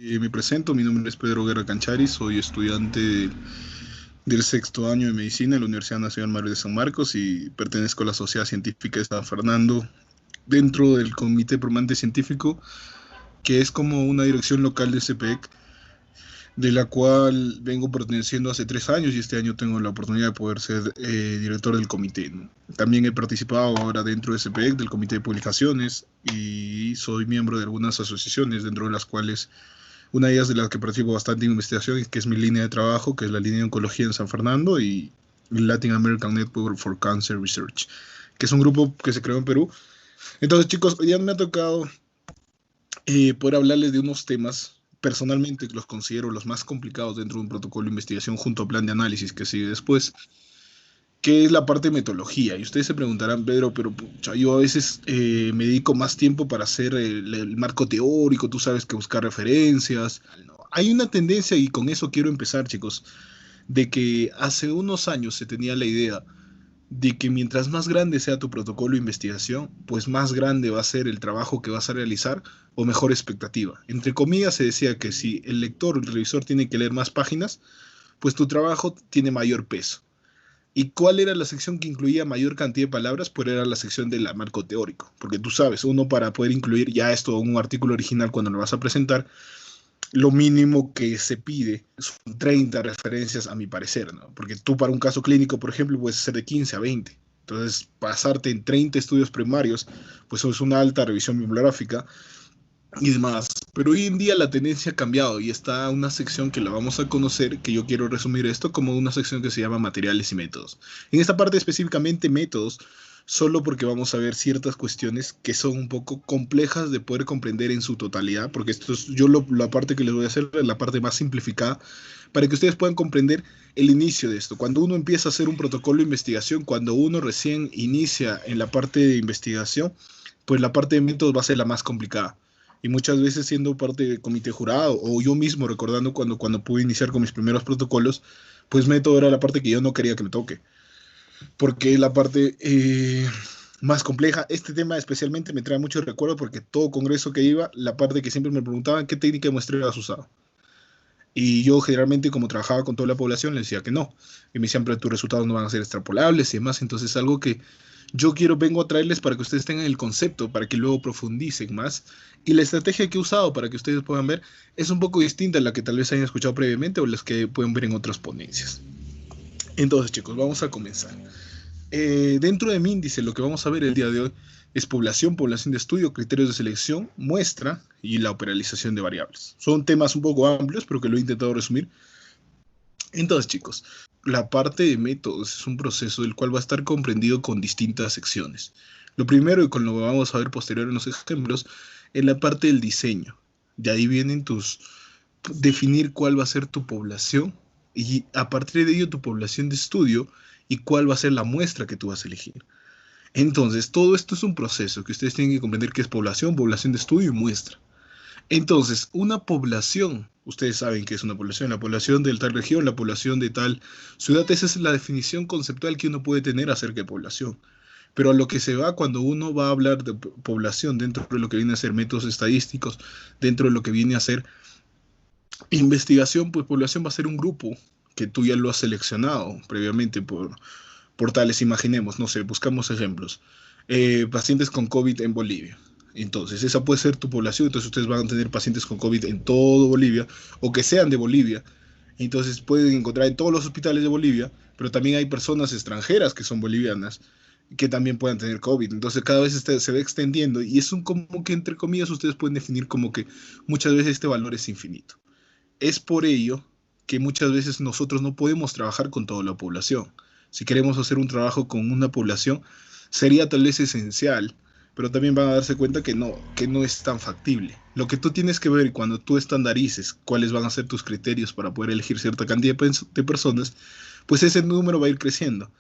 Me presento, mi nombre es Pedro Guerra Canchari, soy estudiante del sexto año de medicina en la Universidad Nacional Mayor de San Marcos y pertenezco a la Sociedad Científica de San Fernando dentro del Comité Permanente Científico, que es como una dirección local de CPEC, de la cual vengo perteneciendo hace 3 años y este año tengo la oportunidad de poder ser director del comité, ¿no? También he participado ahora dentro de CPEC, del Comité de Publicaciones, y soy miembro de algunas asociaciones, dentro de las cuales una de ellas de las que participo bastante en investigación, que es mi línea de trabajo, que es la línea de oncología en San Fernando, y Latin American Network for Cancer Research, que es un grupo que se creó en Perú. Entonces, chicos, hoy día me ha tocado poder hablarles de unos temas, personalmente los considero los más complicados dentro de un protocolo de investigación junto al plan de análisis que sigue después, que es la parte de metodología. Y ustedes se preguntarán, Pedro, pero pucha, yo a veces me dedico más tiempo para hacer el marco teórico, tú sabes que buscar referencias. No, hay una tendencia, y con eso quiero empezar, chicos, de que hace unos años se tenía la idea de que mientras más grande sea tu protocolo de investigación, pues más grande va a ser el trabajo que vas a realizar o mejor expectativa. Entre comillas se decía que si el lector o el revisor tiene que leer más páginas, pues tu trabajo tiene mayor peso. ¿Y cuál era la sección que incluía mayor cantidad de palabras? Pues era la sección del marco teórico, porque tú sabes, uno para poder incluir ya esto en un artículo original cuando lo vas a presentar, lo mínimo que se pide son 30 referencias a mi parecer, ¿no? Porque tú para un caso clínico, por ejemplo, puedes hacer de 15 a 20. Entonces, pasarte en 30 estudios primarios, pues es una alta revisión bibliográfica y demás. Pero hoy en día la tendencia ha cambiado y está una sección que la vamos a conocer, que yo quiero resumir esto como una sección que se llama materiales y métodos. En esta parte específicamente métodos, solo porque vamos a ver ciertas cuestiones que son un poco complejas de poder comprender en su totalidad, porque esto es, la parte que les voy a hacer es la parte más simplificada, para que ustedes puedan comprender el inicio de esto. Cuando uno empieza a hacer un protocolo de investigación, cuando uno recién inicia en la parte de investigación, pues la parte de métodos va a ser la más complicada y muchas veces siendo parte del comité jurado o yo mismo recordando cuando pude iniciar con mis primeros protocolos, pues método era la parte que yo no quería que me toque, porque la parte más compleja, este tema especialmente me trae mucho recuerdo porque todo congreso que iba, la parte que siempre me preguntaban qué técnica de muestreo has usado. Y yo generalmente, como trabajaba con toda la población, le decía que no. Y me decían, pero tus resultados no van a ser extrapolables y demás. Entonces, algo que yo vengo a traerles para que ustedes tengan el concepto, para que luego profundicen más. Y la estrategia que he usado para que ustedes puedan ver es un poco distinta a la que tal vez hayan escuchado previamente o las que pueden ver en otras ponencias. Entonces, chicos, vamos a comenzar. Dentro de mi índice, lo que vamos a ver el día de hoy es población, población de estudio, criterios de selección, muestra y la operalización de variables. Son temas un poco amplios, pero que lo he intentado resumir. Entonces, chicos, la parte de métodos es un proceso del cual va a estar comprendido con distintas secciones. Lo primero, y con lo que vamos a ver posterior en los ejemplos, es la parte del diseño. De ahí vienen definir cuál va a ser tu población y a partir de ello tu población de estudio y cuál va a ser la muestra que tú vas a elegir. Entonces, todo esto es un proceso que ustedes tienen que comprender que es población, población de estudio y muestra. Entonces, una población, ustedes saben que es una población, la población de tal región, la población de tal ciudad, esa es la definición conceptual que uno puede tener acerca de población. Pero a lo que se va cuando uno va a hablar de población dentro de lo que viene a ser métodos estadísticos, dentro de lo que viene a ser investigación, pues población va a ser un grupo que tú ya lo has seleccionado previamente por tales, imaginemos, no sé, buscamos ejemplos. Pacientes con COVID en Bolivia. Entonces, esa puede ser tu población. Entonces, ustedes van a tener pacientes con COVID en todo Bolivia o que sean de Bolivia. Entonces, pueden encontrar en todos los hospitales de Bolivia, pero también hay personas extranjeras que son bolivianas que también puedan tener COVID. Entonces, cada vez se va extendiendo y es un como que, entre comillas, ustedes pueden definir como que muchas veces este valor es infinito. Es por ello que muchas veces nosotros no podemos trabajar con toda la población. Si queremos hacer un trabajo con una población, sería tal vez esencial, pero también van a darse cuenta que no es tan factible. Lo que tú tienes que ver cuando tú estandarices cuáles van a ser tus criterios para poder elegir cierta cantidad de personas, pues ese número va a ir creciendo.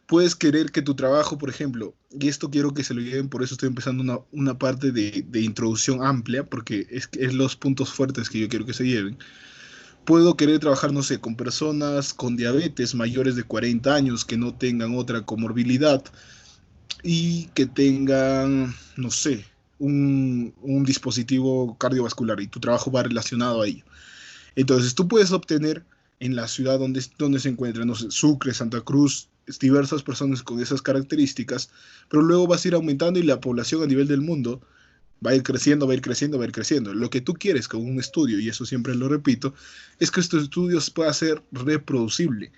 Puedes querer que tu trabajo, por ejemplo, y esto quiero que se lo lleven, por eso estoy empezando una parte de introducción amplia, porque es los puntos fuertes que yo quiero que se lleven. Puedo querer trabajar, no sé, con personas con diabetes mayores de 40 años que no tengan otra comorbilidad y que tengan, no sé, un dispositivo cardiovascular y tu trabajo va relacionado a ello. Entonces tú puedes obtener en la ciudad donde se encuentran, no sé, Sucre, Santa Cruz, diversas personas con esas características, pero luego vas a ir aumentando y la población a nivel del mundo va a ir creciendo, va a ir creciendo, va a ir creciendo. Lo que tú quieres con un estudio, y eso siempre lo repito, es que estos estudios puedan ser reproducible.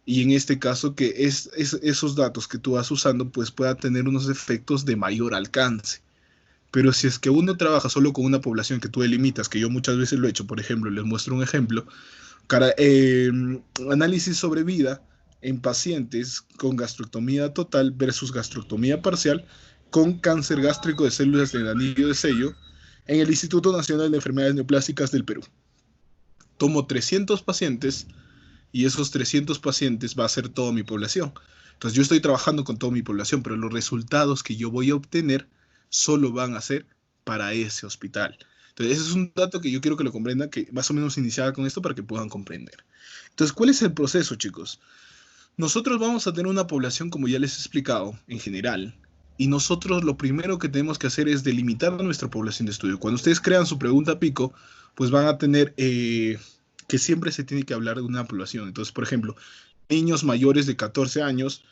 Y en este caso, que esos datos que tú vas usando, pues pueda tener unos efectos de mayor alcance. Pero si es que uno trabaja solo con una población que tú delimitas, que yo muchas veces lo he hecho, por ejemplo, les muestro un ejemplo, cara, análisis sobre vida en pacientes con gastroctomía total versus gastroctomía parcial con cáncer gástrico de células del anillo de sello en el Instituto Nacional de Enfermedades Neoplásicas del Perú. Tomo 300 pacientes y esos 300 pacientes va a ser toda mi población. Entonces yo estoy trabajando con toda mi población, pero los resultados que yo voy a obtener solo van a ser para ese hospital. Entonces ese es un dato que yo quiero que lo comprendan, que más o menos iniciaba con esto para que puedan comprender. Entonces, ¿cuál es el proceso, chicos? Nosotros vamos a tener una población, como ya les he explicado, en general, y nosotros lo primero que tenemos que hacer es delimitar nuestra población de estudio. Cuando ustedes crean su pregunta pico, pues van a tener que siempre se tiene que hablar de una población. Entonces, por ejemplo, niños mayores de 14 años,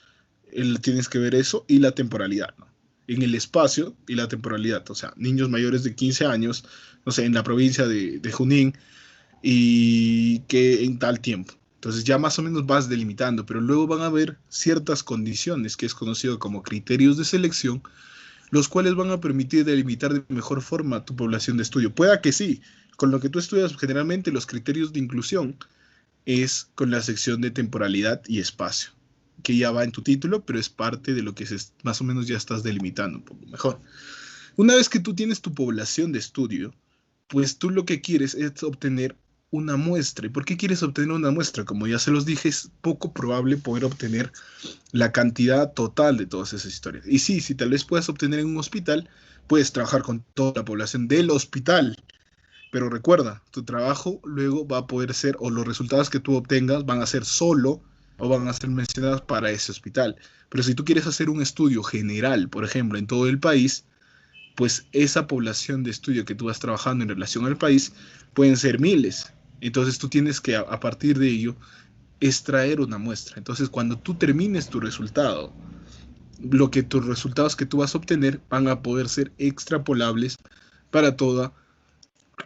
tienes que ver eso y la temporalidad, ¿no? En el espacio y la temporalidad, o sea, niños mayores de 15 años, no sé, en la provincia de Junín y que en tal tiempo. Entonces ya más o menos vas delimitando, pero luego van a haber ciertas condiciones que es conocido como criterios de selección, los cuales van a permitir delimitar de mejor forma tu población de estudio. Pueda que sí, con lo que tú estudias generalmente los criterios de inclusión es con la sección de temporalidad y espacio, que ya va en tu título, pero es parte de lo que más o menos ya estás delimitando un poco mejor. Una vez que tú tienes tu población de estudio, pues tú lo que quieres es obtener una muestra. ¿Y por qué quieres obtener una muestra? Como ya se los dije, es poco probable poder obtener la cantidad total de todas esas historias. Y sí, si tal vez puedas obtener en un hospital, puedes trabajar con toda la población del hospital. Pero recuerda, tu trabajo luego va a poder ser, o los resultados que tú obtengas van a ser solo o van a ser mencionados para ese hospital. Pero si tú quieres hacer un estudio general, por ejemplo, en todo el país, pues esa población de estudio que tú vas trabajando en relación al país pueden ser miles. Entonces tú tienes que a partir de ello extraer una muestra. Entonces cuando tú termines tu resultado, tus resultados que tú vas a obtener van a poder ser extrapolables para toda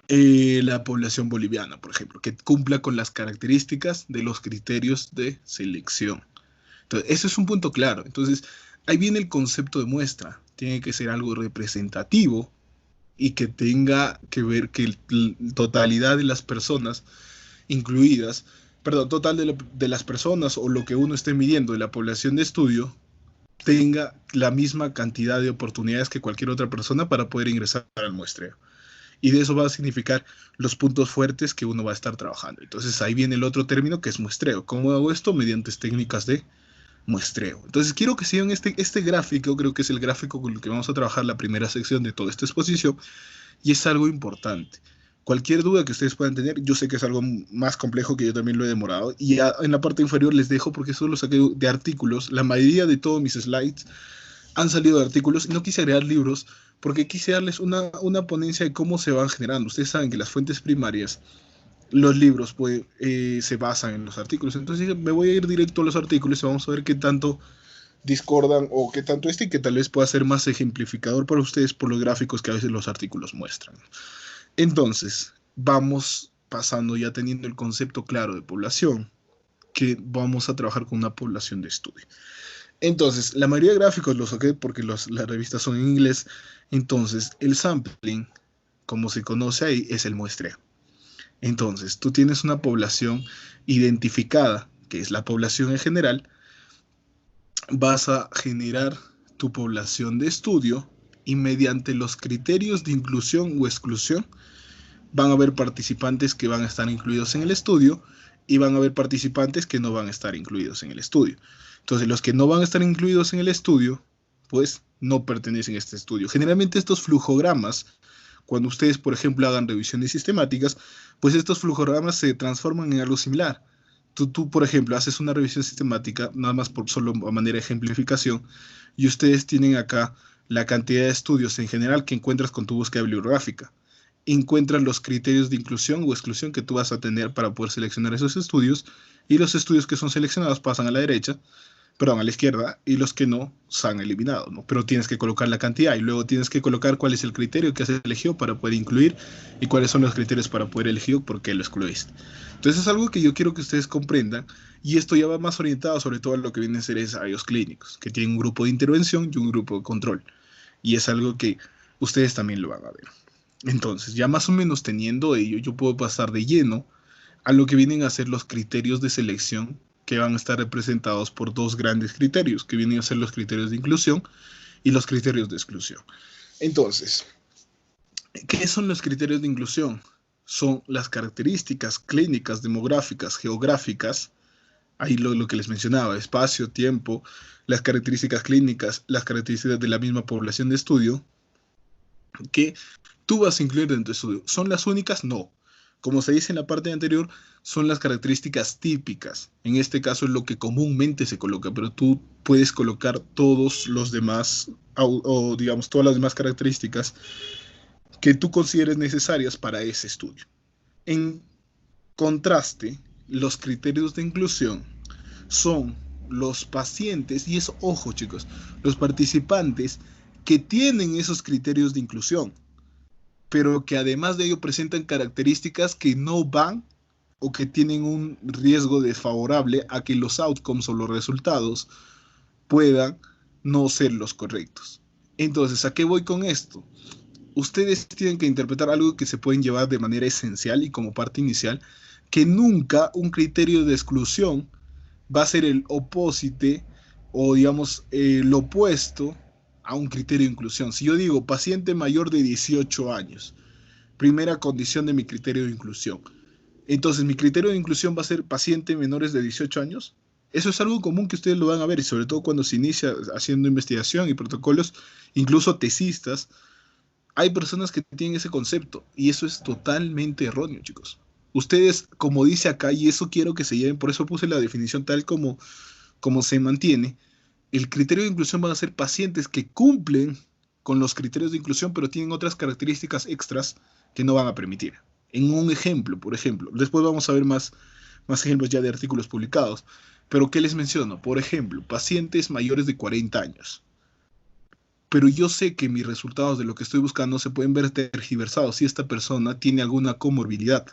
la población boliviana, por ejemplo, que cumpla con las características de los criterios de selección. Entonces, ese es un punto claro. Entonces, ahí viene el concepto de muestra. Tiene que ser algo representativo y que tenga que ver que la totalidad de las personas incluidas, perdón, total de las personas o lo que uno esté midiendo de la población de estudio, tenga la misma cantidad de oportunidades que cualquier otra persona para poder ingresar al muestreo. Y de eso va a significar los puntos fuertes que uno va a estar trabajando. Entonces ahí viene el otro término que es muestreo. ¿Cómo hago esto? Mediante técnicas de muestreo. Entonces quiero que sigan este gráfico, creo que es el gráfico con el que vamos a trabajar la primera sección de toda esta exposición y es algo importante. Cualquier duda que ustedes puedan tener, yo sé que es algo más complejo que yo también lo he demorado y en la parte inferior les dejo porque eso lo saqué de artículos. La mayoría de todos mis slides han salido de artículos y no quise agregar libros porque quise darles una ponencia de cómo se van generando. Ustedes saben que las fuentes primarias, los libros pues, se basan en los artículos. Entonces me voy a ir directo a los artículos y vamos a ver qué tanto discordan o qué tanto y que tal vez pueda ser más ejemplificador para ustedes por los gráficos que a veces los artículos muestran. Entonces, vamos pasando ya teniendo el concepto claro de población, que vamos a trabajar con una población de estudio. Entonces, la mayoría de gráficos los saqué porque las revistas son en inglés. Entonces, el sampling, como se conoce ahí, es el muestreo. Entonces, tú tienes una población identificada, que es la población en general, vas a generar tu población de estudio y mediante los criterios de inclusión o exclusión van a haber participantes que van a estar incluidos en el estudio y van a haber participantes que no van a estar incluidos en el estudio. Entonces, los que no van a estar incluidos en el estudio, pues no pertenecen a este estudio. Generalmente estos flujogramas, cuando ustedes, por ejemplo, hagan revisiones sistemáticas, pues estos flujogramas se transforman en algo similar. Tú, por ejemplo, haces una revisión sistemática, nada más por solo a manera de ejemplificación, y ustedes tienen acá la cantidad de estudios en general que encuentras con tu búsqueda bibliográfica. Encuentras los criterios de inclusión o exclusión que tú vas a tener para poder seleccionar esos estudios, y los estudios que son seleccionados pasan a la derecha, perdón, a la izquierda, y los que no se han eliminado, ¿no? Pero tienes que colocar la cantidad y luego tienes que colocar cuál es el criterio que has elegido para poder incluir y cuáles son los criterios para poder elegir por qué lo excluiste. Entonces es algo que yo quiero que ustedes comprendan, y esto ya va más orientado sobre todo a lo que vienen a ser ensayos clínicos, que tienen un grupo de intervención y un grupo de control, y es algo que ustedes también lo van a ver. Entonces, ya más o menos teniendo ello, yo puedo pasar de lleno a lo que vienen a ser los criterios de selección, que van a estar representados por dos grandes criterios, que vienen a ser los criterios de inclusión y los criterios de exclusión. Entonces, ¿qué son los criterios de inclusión? Son las características clínicas, demográficas, geográficas, ahí lo que les mencionaba, espacio, tiempo, las características clínicas, las características de la misma población de estudio, que tú vas a incluir en tu estudio. ¿Son las únicas? No. Como se dice en la parte anterior, son las características típicas. En este caso es lo que comúnmente se coloca, pero tú puedes colocar todos los demás, o digamos, todas las demás características que tú consideres necesarias para ese estudio. En contraste, los criterios de inclusión son los pacientes, y eso, ojo chicos, los participantes que tienen esos criterios de inclusión, pero que además de ello presentan características que no van o que tienen un riesgo desfavorable a que los outcomes o los resultados puedan no ser los correctos. Entonces, ¿a qué voy con esto? Ustedes tienen que interpretar algo que se pueden llevar de manera esencial y como parte inicial, que nunca un criterio de exclusión va a ser el opósite o digamos lo opuesto a un criterio de inclusión. Si yo digo paciente mayor de 18 años, primera condición de mi criterio de inclusión, entonces mi criterio de inclusión va a ser paciente menores de 18 años. Eso es algo común que ustedes lo van a ver, y sobre todo cuando se inicia haciendo investigación y protocolos, incluso tesistas, hay personas que tienen ese concepto, y eso es totalmente erróneo, chicos. Ustedes, como dice acá, y eso quiero que se lleven, por eso puse la definición tal como se mantiene, el criterio de inclusión van a ser pacientes que cumplen con los criterios de inclusión, pero tienen otras características extras que no van a permitir. En un ejemplo, por ejemplo, después vamos a ver más ejemplos ya de artículos publicados, pero ¿qué les menciono? Por ejemplo, pacientes mayores de 40 años. Pero yo sé que mis resultados de lo que estoy buscando se pueden ver tergiversados si esta persona tiene alguna comorbilidad.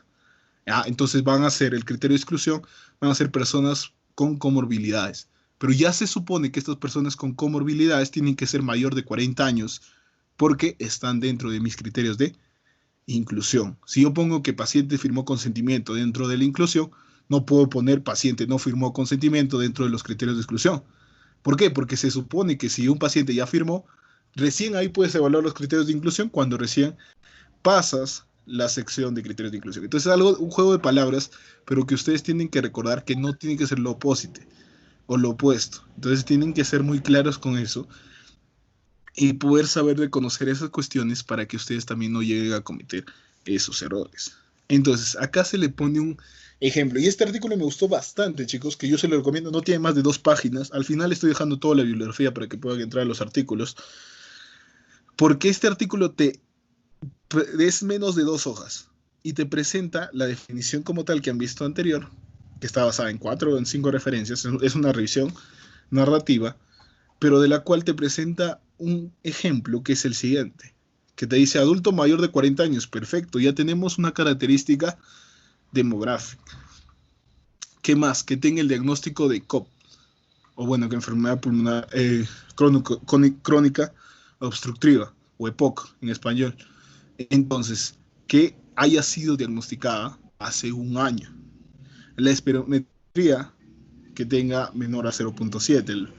Entonces van a ser el criterio de exclusión, van a ser personas con comorbilidades. Pero ya se supone que estas personas con comorbilidades tienen que ser mayor de 40 años porque están dentro de mis criterios de inclusión. Si yo pongo que paciente firmó consentimiento dentro de la inclusión, no puedo poner paciente no firmó consentimiento dentro de los criterios de exclusión. ¿Por qué? Porque se supone que si un paciente ya firmó, recién ahí puedes evaluar los criterios de inclusión cuando recién pasas la sección de criterios de inclusión. Entonces es algo, un juego de palabras, pero que ustedes tienen que recordar que no tiene que ser lo opuesto o lo opuesto. Entonces tienen que ser muy claros con eso y poder saber reconocer esas cuestiones para que ustedes también no lleguen a cometer esos errores. Entonces, acá se le pone un ejemplo. Y este artículo me gustó bastante, chicos, que yo se lo recomiendo. No tiene más de 2 páginas. Al final estoy dejando toda la bibliografía para que puedan entrar a los artículos. Porque este artículo es menos de 2 hojas y te presenta la definición como tal que han visto anterior, que está basada en 4 o en 5 referencias. Es una revisión narrativa, pero de la cual te presenta un ejemplo que es el siguiente, que te dice adulto mayor de 40 años, perfecto, ya tenemos una característica demográfica. ¿Qué más? Que tenga el diagnóstico de COP, o bueno, que enfermedad pulmonar crónica obstructiva, o EPOC en español. Entonces, que haya sido diagnosticada hace un año. La espirometría que tenga menor a 0.7.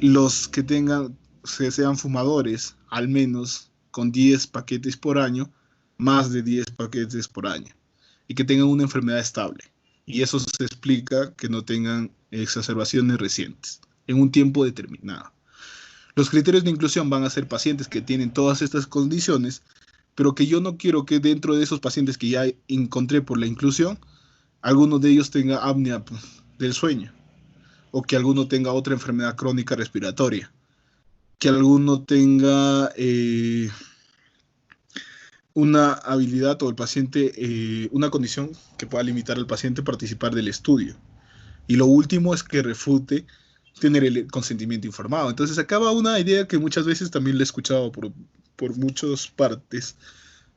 Los que sean fumadores, al menos con 10 paquetes por año, más de 10 paquetes por año, y que tengan una enfermedad estable. Y eso se explica que no tengan exacerbaciones recientes en un tiempo determinado. Los criterios de inclusión van a ser pacientes que tienen todas estas condiciones, pero que yo no quiero que dentro de esos pacientes que ya encontré por la inclusión, alguno de ellos tenga apnea del sueño, o que alguno tenga otra enfermedad crónica respiratoria, que alguno tenga una habilidad o el paciente, una condición que pueda limitar al paciente a participar del estudio. Y lo último es que refute tener el consentimiento informado. Entonces acaba una idea que muchas veces también le he escuchado por muchas partes,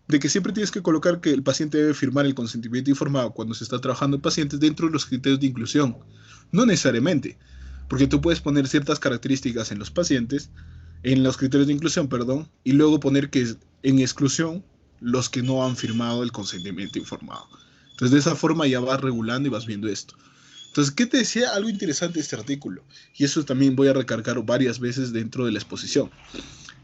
de que siempre tienes que colocar que el paciente debe firmar el consentimiento informado cuando se está trabajando en pacientes dentro de los criterios de inclusión. No necesariamente, porque tú puedes poner ciertas características en los pacientes, en los criterios de inclusión, perdón, y luego poner que es en exclusión los que no han firmado el consentimiento informado. Entonces de esa forma ya vas regulando y vas viendo esto. Entonces, ¿qué te decía? Algo interesante de este artículo, y eso también voy a recargar varias veces dentro de la exposición,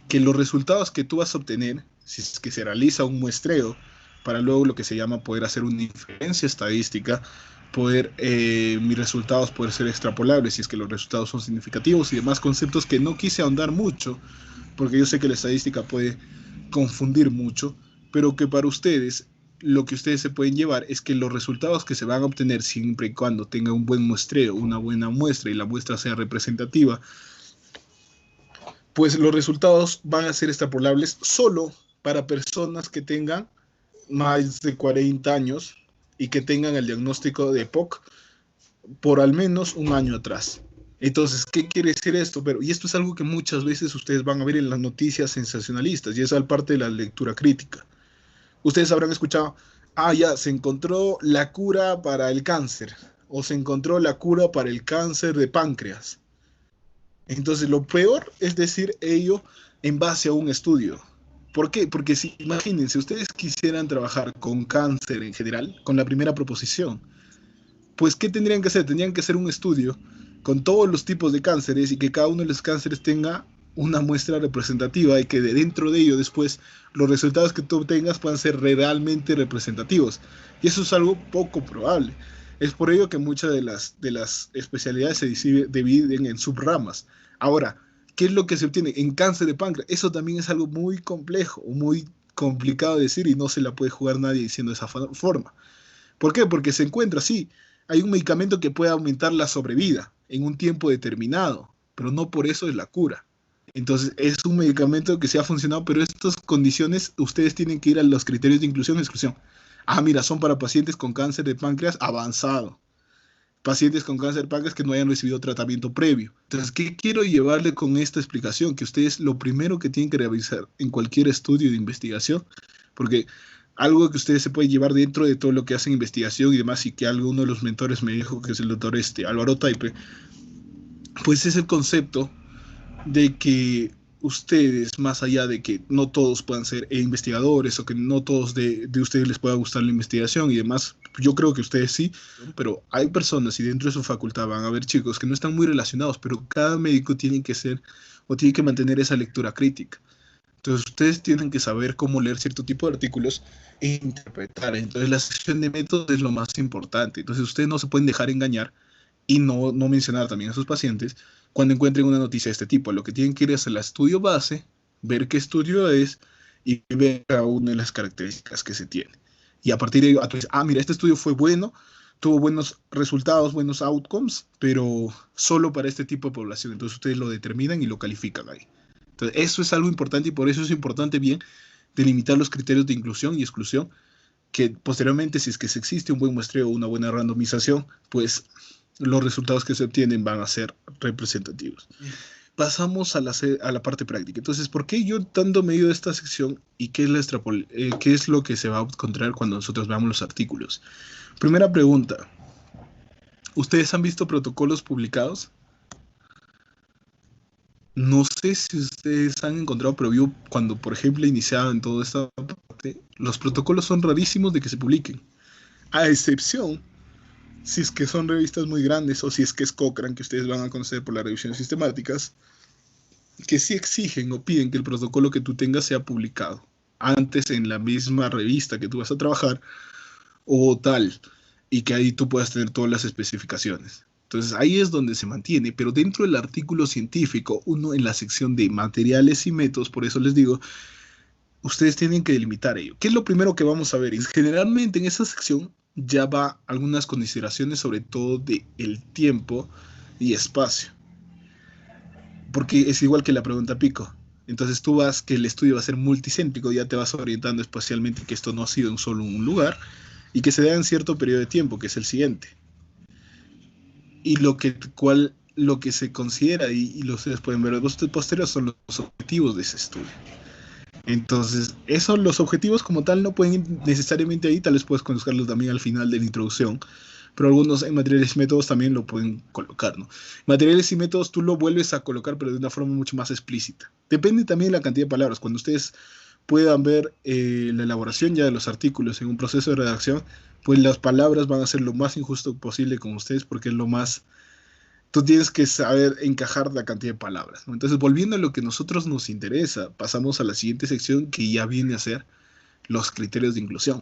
que los resultados que tú vas a obtener, si es que se realiza un muestreo, para luego lo que se llama poder hacer una inferencia estadística, poder, mis resultados poder ser extrapolables, si es que los resultados son significativos y demás conceptos que no quise ahondar mucho, porque yo sé que la estadística puede confundir mucho, pero que para ustedes lo que ustedes se pueden llevar es que los resultados que se van a obtener siempre y cuando tenga un buen muestreo, una buena muestra y la muestra sea representativa, pues los resultados van a ser extrapolables solo para personas que tengan más de 40 años y que tengan el diagnóstico de EPOC por al menos un año atrás. Entonces, ¿qué quiere decir esto? Y esto es algo que muchas veces ustedes van a ver en las noticias sensacionalistas y es al parte de la lectura crítica. Ustedes habrán escuchado, ya, se encontró la cura para el cáncer o se encontró la cura para el cáncer de páncreas. Entonces, lo peor es decir ello en base a un estudio. ¿Por qué? Porque si imagínense, ustedes quisieran trabajar con cáncer en general, con la primera proposición, pues ¿qué tendrían que hacer? Tendrían que hacer un estudio con todos los tipos de cánceres y que cada uno de los cánceres tenga una muestra representativa y que de dentro de ello después los resultados que tú obtengas puedan ser realmente representativos. Y eso es algo poco probable. Es por ello que muchas de las especialidades se dividen en subramas. Ahora, ¿qué es lo que se obtiene en cáncer de páncreas? Eso también es algo muy complejo, muy complicado de decir y no se la puede jugar nadie diciendo de esa forma. ¿Por qué? Porque se encuentra, sí, hay un medicamento que puede aumentar la sobrevida en un tiempo determinado, pero no por eso es la cura. Entonces, es un medicamento que sí ha funcionado, pero estas condiciones ustedes tienen que ir a los criterios de inclusión y exclusión. Mira, son para pacientes con cáncer de páncreas avanzado, pacientes con cáncer de páncreas que no hayan recibido tratamiento previo. Entonces, ¿qué quiero llevarle con esta explicación? Que ustedes lo primero que tienen que revisar en cualquier estudio de investigación, porque algo que ustedes se pueden llevar dentro de todo lo que hacen investigación y demás, y que alguno de los mentores me dijo, que es el doctor Álvaro Taipe, pues es el concepto de que ustedes, más allá de que no todos puedan ser investigadores o que no todos de ustedes les pueda gustar la investigación y demás, yo creo que ustedes sí, pero hay personas y dentro de su facultad van a haber chicos que no están muy relacionados, pero cada médico tiene que ser o tiene que mantener esa lectura crítica. Entonces ustedes tienen que saber cómo leer cierto tipo de artículos e interpretar. Entonces la sección de métodos es lo más importante. Entonces ustedes no se pueden dejar engañar y no mencionar también a sus pacientes cuando encuentren una noticia de este tipo. Lo que tienen que ir es al estudio base, ver qué estudio es y ver cada una de las características que se tiene. Y a partir de ello, tú dices, mira, este estudio fue bueno, tuvo buenos resultados, buenos outcomes, pero solo para este tipo de población. Entonces ustedes lo determinan y lo califican ahí. Entonces eso es algo importante y por eso es importante bien delimitar los criterios de inclusión y exclusión, que posteriormente, si es que se existe un buen muestreo o una buena randomización, pues los resultados que se obtienen van a ser representativos. Pasamos a la parte práctica. Entonces, ¿por qué yo tanto me he ido de esta sección y qué es, qué es lo que se va a encontrar cuando nosotros veamos los artículos? Primera pregunta. ¿Ustedes han visto protocolos publicados? No sé si ustedes han encontrado, pero yo cuando, por ejemplo, iniciaba en toda esta parte, los protocolos son rarísimos de que se publiquen. A excepción si es que son revistas muy grandes o si es que es Cochrane, que ustedes van a conocer por las revisiones sistemáticas, que sí exigen o piden que el protocolo que tú tengas sea publicado antes en la misma revista que tú vas a trabajar o tal, y que ahí tú puedas tener todas las especificaciones. Entonces ahí es donde se mantiene, pero dentro del artículo científico, uno en la sección de materiales y métodos, por eso les digo, ustedes tienen que delimitar ello. ¿Qué es lo primero que vamos a ver? Y generalmente en esa sección ya va algunas consideraciones sobre todo de el tiempo y espacio. porque es igual que la pregunta pico. Entonces tú vas que el estudio va a ser multicéntrico, ya te vas orientando espacialmente que esto no ha sido en solo un lugar y que se da en cierto periodo de tiempo, que es el siguiente. Y lo que se considera, y lo ustedes pueden ver en los posteriores, son los objetivos de ese estudio. Entonces, los objetivos como tal no pueden ir necesariamente ahí, tal vez puedes colocarlos también al final de la introducción, pero algunos en materiales y métodos también lo pueden colocar, ¿no? Materiales y métodos tú lo vuelves a colocar, pero de una forma mucho más explícita. Depende también de la cantidad de palabras. Cuando ustedes puedan ver la elaboración ya de los artículos en un proceso de redacción, pues las palabras van a ser lo más injusto posible con ustedes porque es lo más. Tú tienes que saber encajar la cantidad de palabras, ¿no? Entonces, volviendo a lo que a nosotros nos interesa, pasamos a la siguiente sección que ya viene a ser los criterios de inclusión.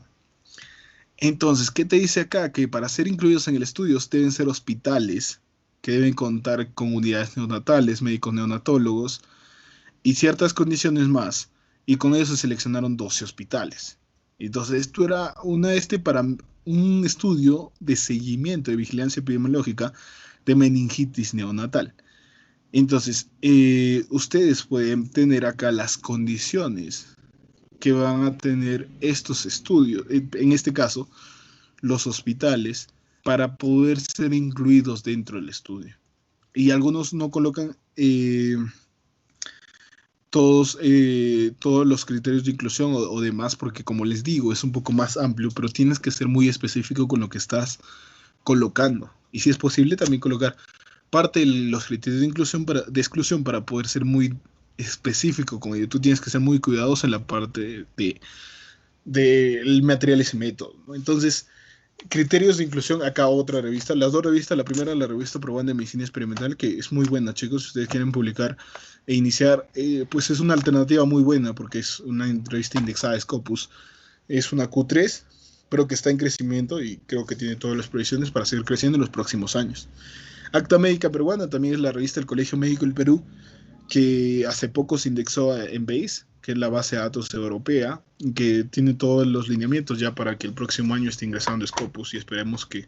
Entonces, ¿qué te dice acá? Que para ser incluidos en el estudio deben ser hospitales que deben contar con unidades neonatales, médicos neonatólogos y ciertas condiciones más. Y con eso se seleccionaron 12 hospitales. Entonces, esto era para un estudio de seguimiento de vigilancia epidemiológica de meningitis neonatal. Entonces, ustedes pueden tener acá las condiciones que van a tener estos estudios, en este caso, los hospitales, para poder ser incluidos dentro del estudio. Y algunos no colocan todos los criterios de inclusión o demás, porque como les digo, es un poco más amplio, pero tienes que ser muy específico con lo que estás colocando. Y si es posible, también colocar parte de los criterios de exclusión para poder ser muy específico con ello. Tú tienes que ser muy cuidadoso en la parte de materiales y métodos, ¿no? Entonces, criterios de inclusión, acá otra revista, las dos revistas, la primera la revista Proban de Medicina Experimental, que es muy buena, chicos, si ustedes quieren publicar e iniciar, pues es una alternativa muy buena porque es una revista indexada de Scopus, es una Q3, pero que está en crecimiento y creo que tiene todas las previsiones para seguir creciendo en los próximos años. Acta Médica Peruana también es la revista del Colegio Médico del Perú, que hace poco se indexó en BASE, que es la base de datos europea, que tiene todos los lineamientos ya para que el próximo año esté ingresando Scopus y esperemos que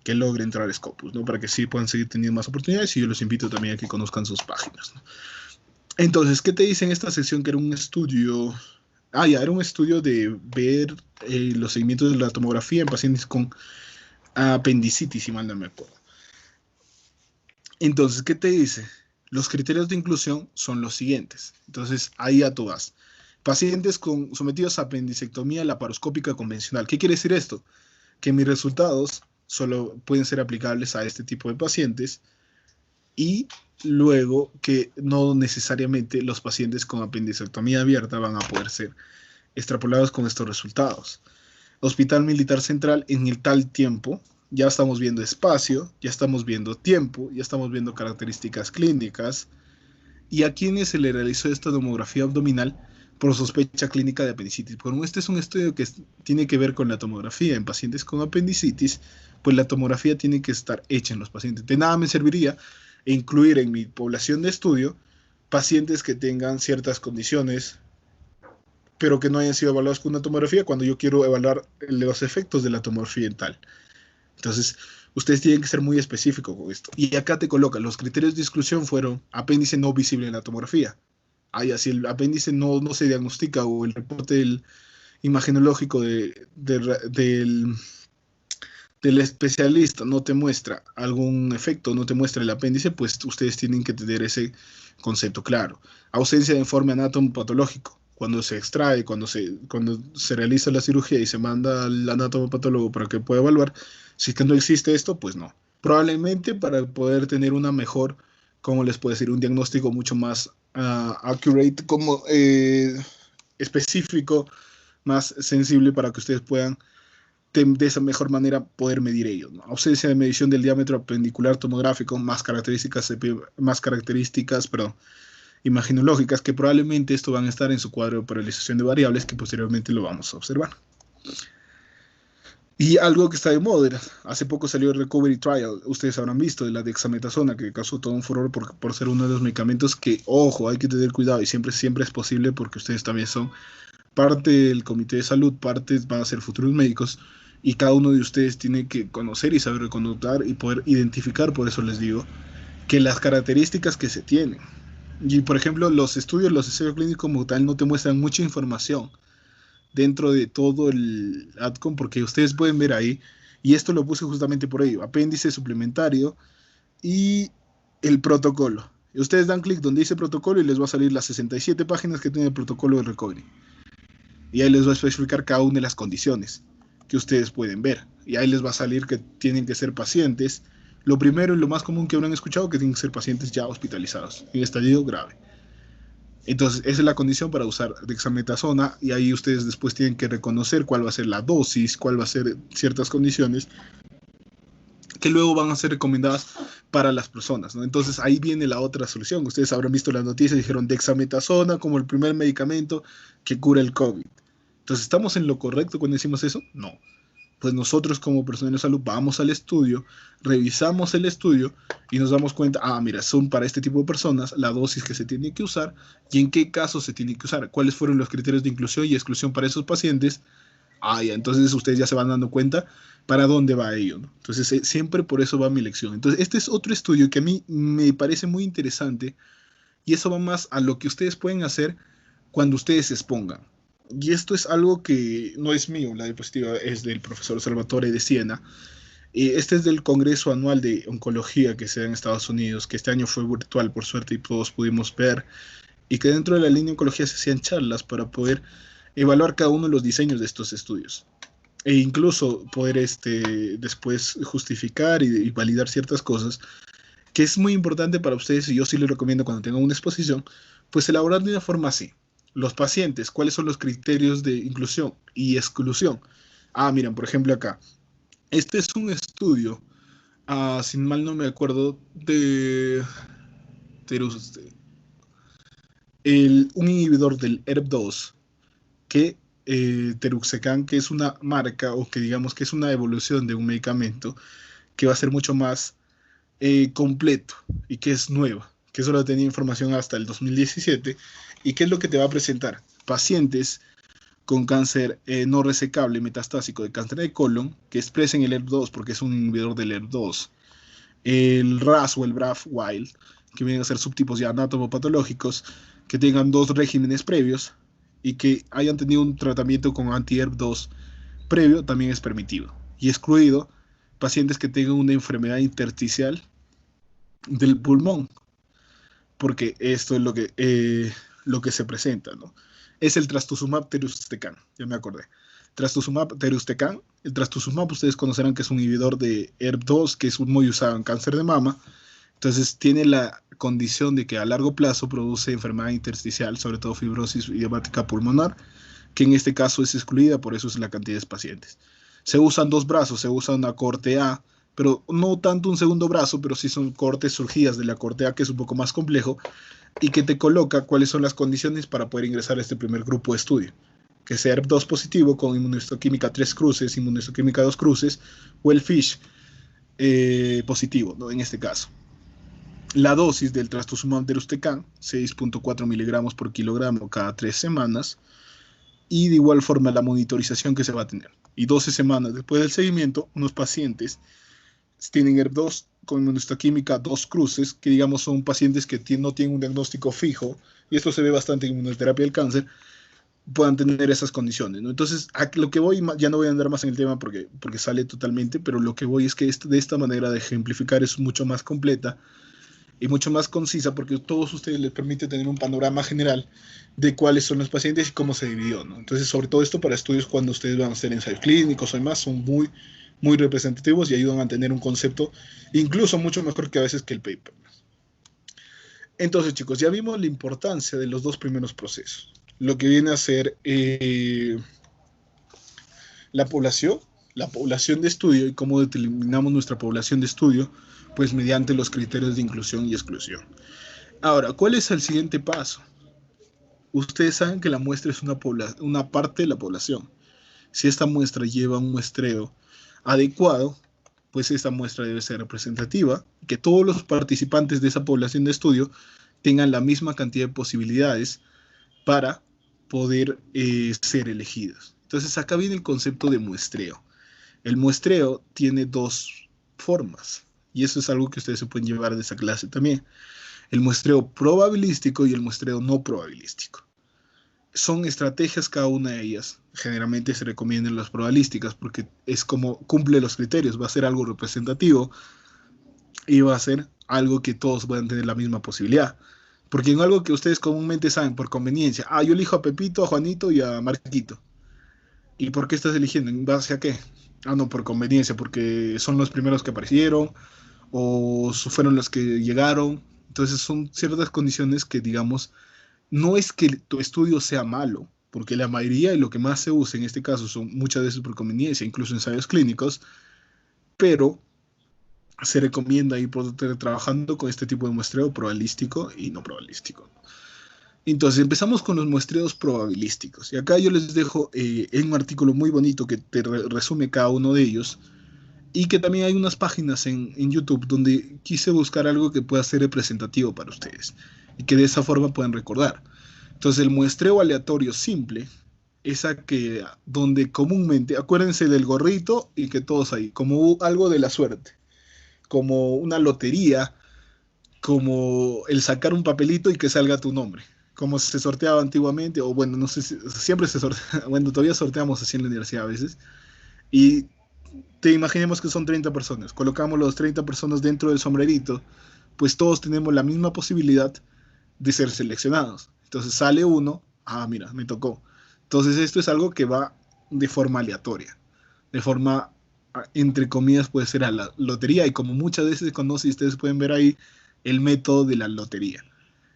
logre entrar Scopus, ¿no? Para que sí puedan seguir teniendo más oportunidades y yo los invito también a que conozcan sus páginas, ¿no? Entonces, ¿qué te dice en esta sección? Que era un estudio, era un estudio de ver los seguimientos de la tomografía en pacientes con apendicitis, si mal no me acuerdo. Entonces, ¿qué te dice? Los criterios de inclusión son los siguientes. Entonces, ahí ya tú vas. Pacientes sometidos a apendicectomía laparoscópica convencional. ¿Qué quiere decir esto? Que mis resultados solo pueden ser aplicables a este tipo de pacientes y luego que no necesariamente los pacientes con apendicectomía abierta van a poder ser extrapolados con estos resultados. Hospital Militar Central en el tal tiempo, ya estamos viendo espacio, ya estamos viendo tiempo, ya estamos viendo características clínicas, y a quienes se le realizó esta tomografía abdominal por sospecha clínica de apendicitis. Como este es un estudio que tiene que ver con la tomografía en pacientes con apendicitis, pues la tomografía tiene que estar hecha en los pacientes. De nada me serviría incluir en mi población de estudio pacientes que tengan ciertas condiciones, pero que no hayan sido evaluados con una tomografía cuando yo quiero evaluar los efectos de la tomografía en tal. Entonces, ustedes tienen que ser muy específicos con esto. Y acá te colocan, los criterios de exclusión fueron apéndice no visible en la tomografía. Si el apéndice no se diagnostica o el reporte imagenológico del especialista no te muestra algún efecto, no te muestra el apéndice, pues ustedes tienen que tener ese concepto claro. Ausencia de informe anatomopatológico. Cuando se extrae, cuando se realiza la cirugía y se manda al anatomopatólogo para que pueda evaluar, si es que no existe esto, pues no. Probablemente para poder tener una mejor, ¿cómo les puedo decir? Un diagnóstico mucho más accurate, como específico, más sensible para que ustedes puedan de esa mejor manera poder medir ellos, ¿no? Ausencia de medición del diámetro apendicular tomográfico, más características imaginológicas, que probablemente esto van a estar en su cuadro de paralización de variables, que posteriormente lo vamos a observar. Y algo que está de moda, hace poco salió el Recovery Trial, ustedes habrán visto, de la dexametasona, que causó todo un furor por ser uno de los medicamentos que, ojo, hay que tener cuidado y siempre es posible porque ustedes también son parte del comité de salud, van a ser futuros médicos y cada uno de ustedes tiene que conocer y saber reconocer y poder identificar, por eso les digo, que las características que se tienen Y por ejemplo, los estudios, los ensayos clínicos como tal no te muestran mucha información dentro de todo el ADCOM, porque ustedes pueden ver ahí, y esto lo puse justamente por ello, apéndice suplementario y el protocolo. Y ustedes dan clic donde dice protocolo y les va a salir las 67 páginas que tiene el protocolo de recovery. Y ahí les va a especificar cada una de las condiciones que ustedes pueden ver. Y ahí les va a salir que tienen que ser pacientes. Lo primero y lo más común que habrán escuchado, que tienen que ser pacientes ya hospitalizados en estadio grave. Entonces, esa es la condición para usar dexametasona y ahí ustedes después tienen que reconocer cuál va a ser la dosis, cuál va a ser ciertas condiciones que luego van a ser recomendadas para las personas, ¿no? Entonces, ahí viene la otra solución. Ustedes habrán visto las noticias, dijeron dexametasona como el primer medicamento que cura el COVID. Entonces, ¿estamos en lo correcto cuando decimos eso? No. Pues nosotros como personal de salud vamos al estudio, revisamos el estudio y nos damos cuenta, mira, son para este tipo de personas la dosis que se tiene que usar y en qué casos se tiene que usar, cuáles fueron los criterios de inclusión y exclusión para esos pacientes. Ya, entonces ustedes ya se van dando cuenta para dónde va ello, ¿no? Entonces, siempre por eso va mi lección. Entonces, este es otro estudio que a mí me parece muy interesante y eso va más a lo que ustedes pueden hacer cuando ustedes se expongan. Y esto es algo que no es mío, la diapositiva es del profesor Salvatore de Siena. Este es del Congreso Anual de Oncología que se da en Estados Unidos, que este año fue virtual, por suerte, y todos pudimos ver, y que dentro de la línea de oncología se hacían charlas para poder evaluar cada uno de los diseños de estos estudios e incluso poder después justificar y validar ciertas cosas, que es muy importante para ustedes y yo sí les recomiendo cuando tengan una exposición, pues elaborar de una forma así. Los pacientes, ¿cuáles son los criterios de inclusión y exclusión? Miren, por ejemplo acá, este es un estudio, sin mal no me acuerdo, de un inhibidor del ERB2 que Teruxecan, que es una marca o que digamos que es una evolución de un medicamento que va a ser mucho más completo y que es nueva, que solo tenía información hasta el 2017 y que es lo que te va a presentar pacientes con cáncer no resecable metastásico de cáncer de colon que expresen el ERB2 porque es un inhibidor del ERB2, el RAS o el BRAF wild, que vienen a ser subtipos ya anatomopatológicos, que tengan dos regímenes previos y que hayan tenido un tratamiento con anti-ERB2 previo también es permitido. Y excluido pacientes que tengan una enfermedad intersticial del pulmón, porque esto es lo que se presenta, ¿no? Es el trastuzumab deruxtecan, ya me acordé. Trastuzumab deruxtecan, el trastuzumab ustedes conocerán que es un inhibidor de ERB2, que es muy usado en cáncer de mama, entonces tiene la condición de que a largo plazo produce enfermedad intersticial, sobre todo fibrosis idiomática pulmonar, que en este caso es excluida, por eso es la cantidad de pacientes. Se usan dos brazos, se usa una corte A, pero no tanto un segundo brazo, pero sí son cortes surgidas de la corte A, que es un poco más complejo, y que te coloca cuáles son las condiciones para poder ingresar a este primer grupo de estudio. Que sea ERB2 positivo con inmunohistoquímica 3 cruces, inmunohistoquímica 2 cruces, o el FISH positivo, ¿no? En este caso. La dosis del trastuzumab deruxtecan, 6.4 miligramos por kilogramo cada 3 semanas, y de igual forma la monitorización que se va a tener. Y 12 semanas después del seguimiento, unos pacientes tienen ERB2 con inmunohistoquímica 2 cruces, que digamos son pacientes que no tienen un diagnóstico fijo, y esto se ve bastante en inmunoterapia del cáncer, puedan tener esas condiciones, ¿no? Entonces, a lo que voy, ya no voy a andar más en el tema porque sale totalmente, pero lo que voy es que de esta manera de ejemplificar es mucho más completa y mucho más concisa porque a todos ustedes les permite tener un panorama general de cuáles son los pacientes y cómo se dividió, ¿no? Entonces, sobre todo esto para estudios cuando ustedes van a hacer ensayos clínicos o demás, son muy, muy representativos y ayudan a tener un concepto incluso mucho mejor que a veces que el paper. Entonces, chicos, ya vimos la importancia de los dos primeros procesos. Lo que viene a ser la población de estudio y cómo determinamos nuestra población de estudio, pues mediante los criterios de inclusión y exclusión. Ahora, ¿cuál es el siguiente paso? Ustedes saben que la muestra es una parte de la población. Si esta muestra lleva un muestreo adecuado, pues esta muestra debe ser representativa, que todos los participantes de esa población de estudio tengan la misma cantidad de posibilidades para poder ser elegidos. Entonces acá viene el concepto de muestreo. El muestreo tiene dos formas y eso es algo que ustedes se pueden llevar de esa clase también. el muestreo probabilístico y el muestreo no probabilístico. Son estrategias cada una de ellas. Generalmente se recomiendan las probabilísticas porque es como cumple los criterios, va a ser algo representativo y va a ser algo que todos puedan tener la misma posibilidad. Porque en algo que ustedes comúnmente saben por conveniencia, yo elijo a Pepito, a Juanito y a Marquito. ¿Y por qué estás eligiendo? ¿En base a qué? No, por conveniencia, porque son los primeros que aparecieron o fueron los que llegaron. Entonces son ciertas condiciones que, digamos, no es que tu estudio sea malo, porque la mayoría y lo que más se usa en este caso son muchas veces por conveniencia, incluso ensayos clínicos, pero se recomienda ir trabajando con este tipo de muestreo probabilístico y no probabilístico. Entonces empezamos con los muestreos probabilísticos. Y acá yo les dejo un artículo muy bonito que te resume cada uno de ellos. Y que también hay unas páginas en YouTube donde quise buscar algo que pueda ser representativo para ustedes. Y que de esa forma puedan recordar. Entonces el muestreo aleatorio simple es donde comúnmente, acuérdense del gorrito y que todos ahí, como algo de la suerte, como una lotería, como el sacar un papelito y que salga tu nombre, como se sorteaba antiguamente, o bueno, no sé si siempre se sortea, bueno, todavía sorteamos así en la universidad a veces, y te imaginemos que son 30 personas, colocamos los 30 personas dentro del sombrerito, pues todos tenemos la misma posibilidad de ser seleccionados. Entonces sale uno, mira, me tocó. Entonces esto es algo que va de forma aleatoria, de forma, entre comillas, puede ser a la lotería, y como muchas veces se conoce, ustedes pueden ver ahí el método de la lotería.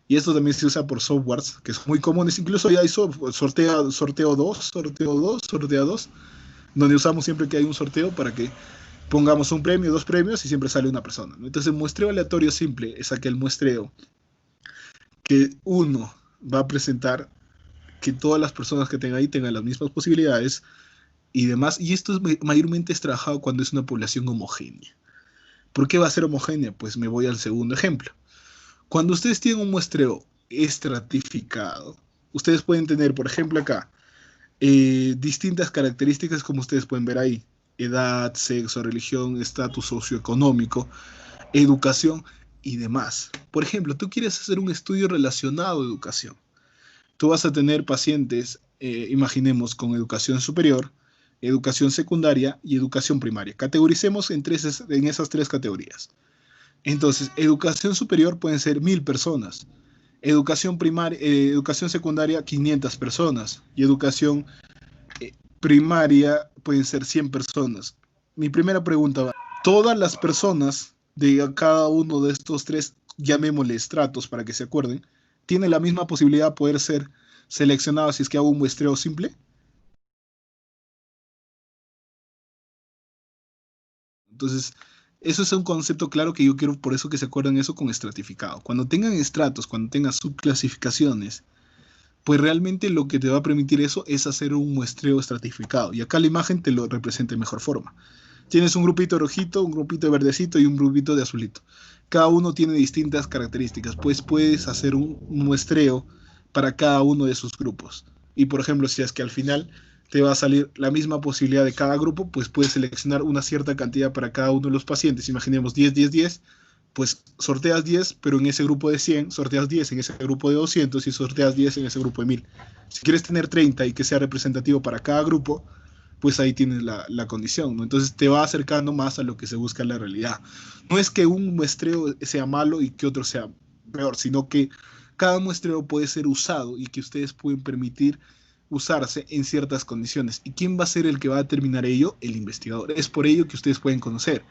Y esto también se usa por softwares que son muy comunes, incluso ya hay sorteo 2, sorteo 2, sorteo 2, donde usamos siempre que hay un sorteo para que pongamos un premio, dos premios y siempre sale una persona, ¿no? Entonces el muestreo aleatorio simple es aquel muestreo que uno va a presentar que todas las personas que tengan ahí tengan las mismas posibilidades y demás. Y esto mayormente es trabajado cuando es una población homogénea. ¿Por qué va a ser homogénea? Pues me voy al segundo ejemplo. Cuando ustedes tienen un muestreo estratificado, ustedes pueden tener, por ejemplo, acá, distintas características como ustedes pueden ver ahí. Edad, sexo, religión, estatus socioeconómico, educación y demás. Por ejemplo, tú quieres hacer un estudio relacionado a educación. Tú vas a tener pacientes, imaginemos, con educación superior, educación secundaria y educación primaria. Categoricemos en esas tres categorías. Entonces, educación superior pueden ser 1000 personas, educación secundaria 500 personas y educación primaria pueden ser 100 personas. Mi primera pregunta va, ¿todas las personas de cada uno de estos tres, llamémosle estratos para que se acuerden, tienen la misma posibilidad de poder ser seleccionados si es que hago un muestreo simple? Entonces, eso es un concepto claro que yo quiero por eso que se acuerden eso con estratificado. Cuando tengan estratos, cuando tengan subclasificaciones, pues realmente lo que te va a permitir eso es hacer un muestreo estratificado. Y acá la imagen te lo representa de mejor forma. Tienes un grupito rojito, un grupito de verdecito y un grupito de azulito. Cada uno tiene distintas características, pues puedes hacer un muestreo para cada uno de esos grupos. Y por ejemplo, si es que al final te va a salir la misma posibilidad de cada grupo, pues puedes seleccionar una cierta cantidad para cada uno de los pacientes. Imaginemos 10, 10, 10, pues sorteas 10, pero en ese grupo de 100, sorteas 10 en ese grupo de 200 y sorteas 10 en ese grupo de 1000. Si quieres tener 30 y que sea representativo para cada grupo, pues ahí tienes la condición, ¿no? Entonces te va acercando más a lo que se busca en la realidad. No es que un muestreo sea malo y que otro sea peor, sino que cada muestreo puede ser usado y que ustedes pueden permitir usarse en ciertas condiciones. ¿Y quién va a ser el que va a determinar ello? El investigador. Es por ello que ustedes pueden conocer.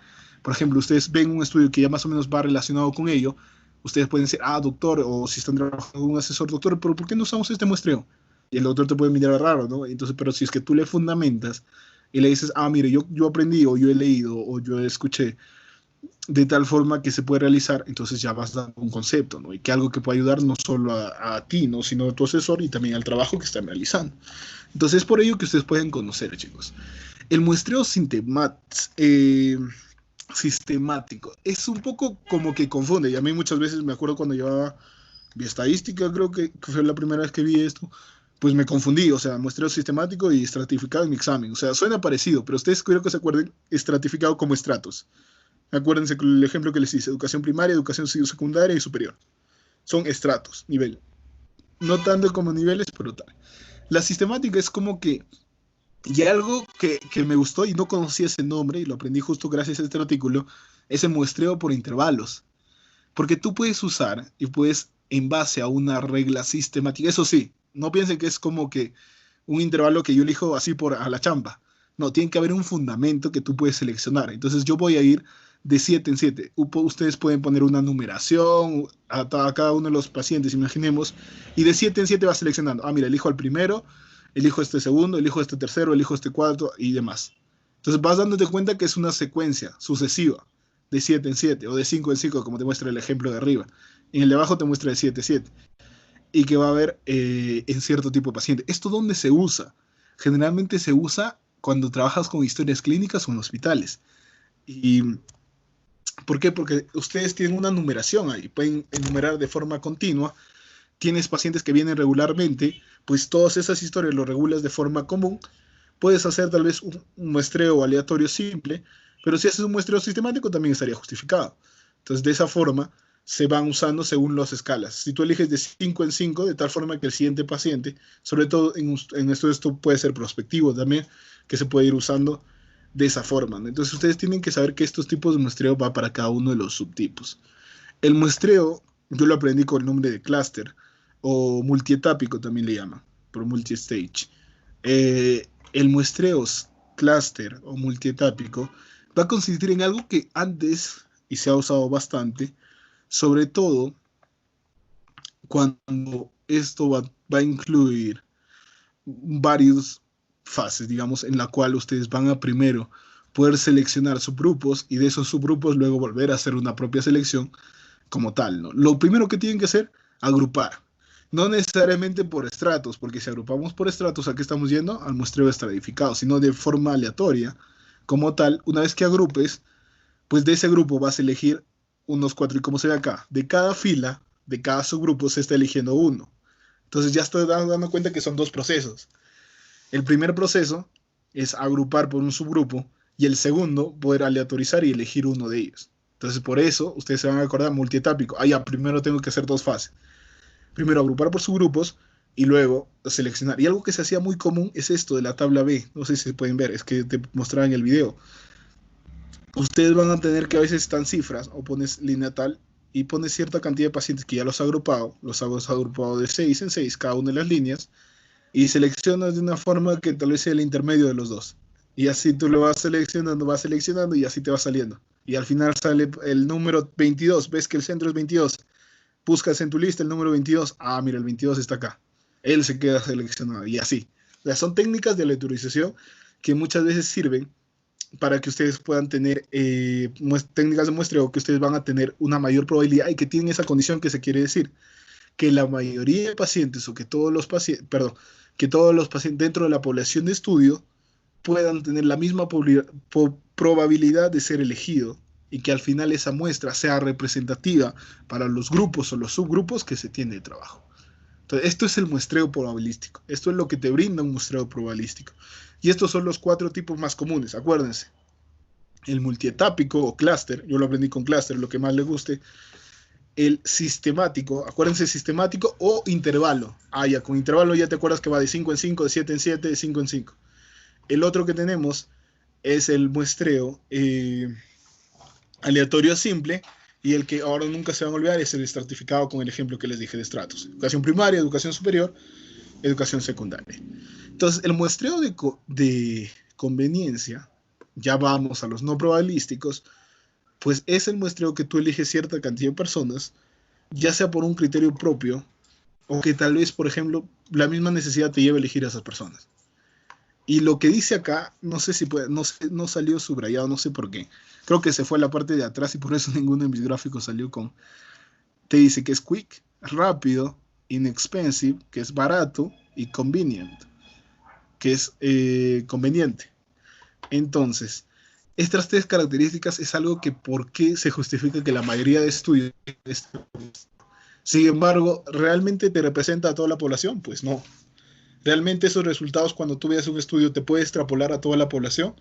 Por ejemplo, ustedes ven un estudio que ya más o menos va relacionado con ello, ustedes pueden decir, doctor, o si están trabajando con un asesor, doctor, pero ¿por qué no usamos este muestreo? Y el doctor te puede mirar raro, ¿no? Entonces, pero si es que tú le fundamentas y le dices, mire, yo aprendí, o yo he leído, o yo escuché, de tal forma que se puede realizar, entonces ya vas dando un concepto, ¿no? Y que algo que puede ayudar no solo a ti, ¿no? Sino a tu asesor y también al trabajo que están realizando. Entonces, es por ello que ustedes pueden conocer, chicos. El muestreo sistemático es un poco como que confunde, y a mí muchas veces me acuerdo cuando llevaba estadística, creo que fue la primera vez que vi esto, pues me confundí, o sea, muestreo sistemático y estratificado en mi examen, o sea, suena parecido, pero ustedes quiero que se acuerden estratificado como estratos. Acuérdense con el ejemplo que les hice, educación primaria, educación secundaria y superior. son estratos, nivel. No tanto como niveles, pero tal. La sistemática es como que, y algo que me gustó y no conocía ese nombre, y lo aprendí justo gracias a este artículo, es el muestreo por intervalos. Porque tú puedes usar y puedes, en base a una regla sistemática, eso sí, no piensen que es como que un intervalo que yo elijo así por a la champa. No, tiene que haber un fundamento que tú puedes seleccionar. Entonces yo voy a ir de 7 en 7. Ustedes pueden poner una numeración a cada uno de los pacientes, imaginemos, y de 7 en 7 va seleccionando. Ah, mira, elijo al primero, elijo este segundo, elijo este tercero, elijo este cuarto y demás. Entonces vas dándote cuenta que es una secuencia sucesiva de 7 en 7 o de 5 en 5, como te muestra el ejemplo de arriba. En el de abajo te muestra de 7 en 7 y que va a haber en cierto tipo de paciente. ¿Esto dónde se usa? Generalmente se usa cuando trabajas con historias clínicas o en hospitales. ¿Y por qué? Porque ustedes tienen una numeración ahí, pueden enumerar de forma continua. Tienes pacientes que vienen regularmente, pues todas esas historias lo regulas de forma común. Puedes hacer tal vez un muestreo aleatorio simple, pero si haces un muestreo sistemático también estaría justificado. Entonces, de esa forma se van usando según las escalas. Si tú eliges de 5 en 5, de tal forma que el siguiente paciente, sobre todo en esto puede ser prospectivo también, que se puede ir usando de esa forma, ¿no? Entonces, ustedes tienen que saber que estos tipos de muestreo va para cada uno de los subtipos. El muestreo, yo lo aprendí con el nombre de clúster, o multietápico también le llaman, por multistage. El muestreo clúster o multietápico va a consistir en algo que antes, y se ha usado bastante, sobre todo cuando esto va a incluir varias fases, digamos, en la cual ustedes van a primero poder seleccionar subgrupos y de esos subgrupos luego volver a hacer una propia selección como tal, ¿no? Lo primero que tienen que hacer, agrupar. No necesariamente por estratos, porque si agrupamos por estratos, ¿a qué estamos yendo? Al muestreo estratificado, sino de forma aleatoria. Como tal, una vez que agrupes, pues de ese grupo vas a elegir unos cuatro, y como se ve acá, de cada fila, de cada subgrupo se está eligiendo uno. Entonces ya estoy dando cuenta que son dos procesos. El primer proceso es agrupar por un subgrupo y el segundo poder aleatorizar y elegir uno de ellos. Entonces por eso ustedes se van a acordar multietápico. Ah, ya, primero tengo que hacer dos fases. Primero agrupar por subgrupos y luego seleccionar. Y algo que se hacía muy común es esto de la tabla B. No sé si se pueden ver, es que te mostraba en el video. Ustedes van a tener que a veces están cifras o pones línea tal y pones cierta cantidad de pacientes que ya los has agrupado de 6 en 6 cada una de las líneas y seleccionas de una forma que tal vez sea el intermedio de los dos. Y así tú lo vas seleccionando y así te va saliendo. Y al final sale el número 22, ves que el centro es 22, buscas en tu lista el número 22, ah, mira, el 22 está acá. Él se queda seleccionado y así. O sea, son técnicas de aleatorización que muchas veces sirven para que ustedes puedan tener técnicas de muestreo que ustedes van a tener una mayor probabilidad y que tienen esa condición que se quiere decir, que la mayoría de pacientes o que todos los pacientes, perdón, que todos los pacientes dentro de la población de estudio puedan tener la misma probabilidad de ser elegido y que al final esa muestra sea representativa para los grupos o los subgrupos que se tiene de trabajo. Entonces, esto es el muestreo probabilístico. Esto es lo que te brinda un muestreo probabilístico. Y estos son los cuatro tipos más comunes, acuérdense. El multietápico o clúster, yo lo aprendí con clúster, lo que más le guste. El sistemático, acuérdense, sistemático o intervalo. Ah, ya, con intervalo ya te acuerdas que va de 5 en 5, de 7 en 7, de 5 en 5. El otro que tenemos es el muestreo aleatorio simple, y el que ahora nunca se van a olvidar es el estratificado con el ejemplo que les dije de estratos. Educación primaria, educación superior, educación secundaria. Entonces, el muestreo de conveniencia, ya vamos a los no probabilísticos, pues es el muestreo que tú eliges cierta cantidad de personas, ya sea por un criterio propio, o que tal vez, por ejemplo, la misma necesidad te lleve a elegir a esas personas. Y lo que dice acá, no sé si puede, no salió subrayado, no sé por qué. Creo que se fue a la parte de atrás y por eso ninguno de mis gráficos salió con. Te dice que es quick, rápido, inexpensive, que es barato, y convenient, que es conveniente. Entonces, estas tres características es algo que por qué se justifica que la mayoría de estudios. Sin embargo, ¿realmente te representa a toda la población? Pues no. ¿Realmente esos resultados cuando tú veas un estudio te puede extrapolar a toda la población?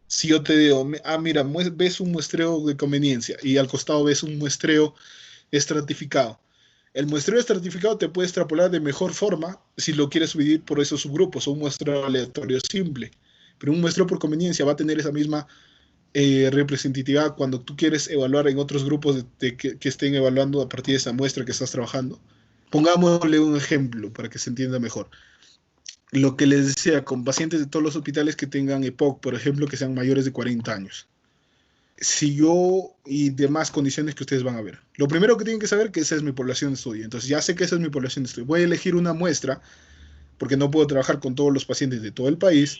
Si yo te digo, ah, mira, ves un muestreo de conveniencia y al costado ves un muestreo estratificado El muestreo estratificado te puede extrapolar de mejor forma si lo quieres dividir por esos subgrupos, o un muestreo aleatorio simple. Pero un muestreo por conveniencia va a tener esa misma representatividad cuando tú quieres evaluar en otros grupos que estén evaluando a partir de esa muestra que estás trabajando. Pongámosle un ejemplo para que se entienda mejor. Lo que les decía, con pacientes de todos los hospitales que tengan EPOC, por ejemplo, que sean mayores de 40 años. Si yo y demás condiciones que ustedes van a ver. Lo primero que tienen que saber es que esa es mi población de estudio. Entonces ya sé que esa es mi población de estudio. Voy a elegir una muestra, porque no puedo trabajar con todos los pacientes de todo el país,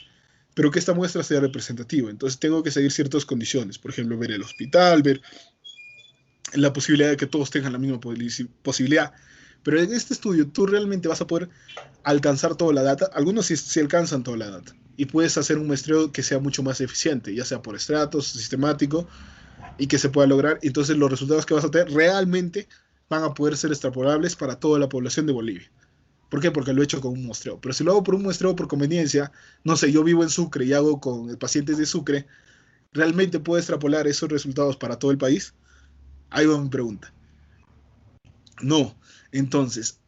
pero que esta muestra sea representativa. Entonces tengo que seguir ciertas condiciones. Por ejemplo, ver el hospital, ver la posibilidad de que todos tengan la misma posibilidad. Pero en este estudio tú realmente vas a poder alcanzar toda la data. Algunos sí alcanzan toda la data. Y puedes hacer un muestreo que sea mucho más eficiente, ya sea por estratos, sistemático, y que se pueda lograr. Entonces los resultados que vas a tener realmente van a poder ser extrapolables para toda la población de Bolivia. ¿Por qué? Porque lo he hecho con un muestreo. Pero si lo hago por un muestreo por conveniencia, no sé, yo vivo en Sucre y hago con pacientes de Sucre, ¿realmente puedo extrapolar esos resultados para todo el país? Ahí va mi pregunta. No. Entonces,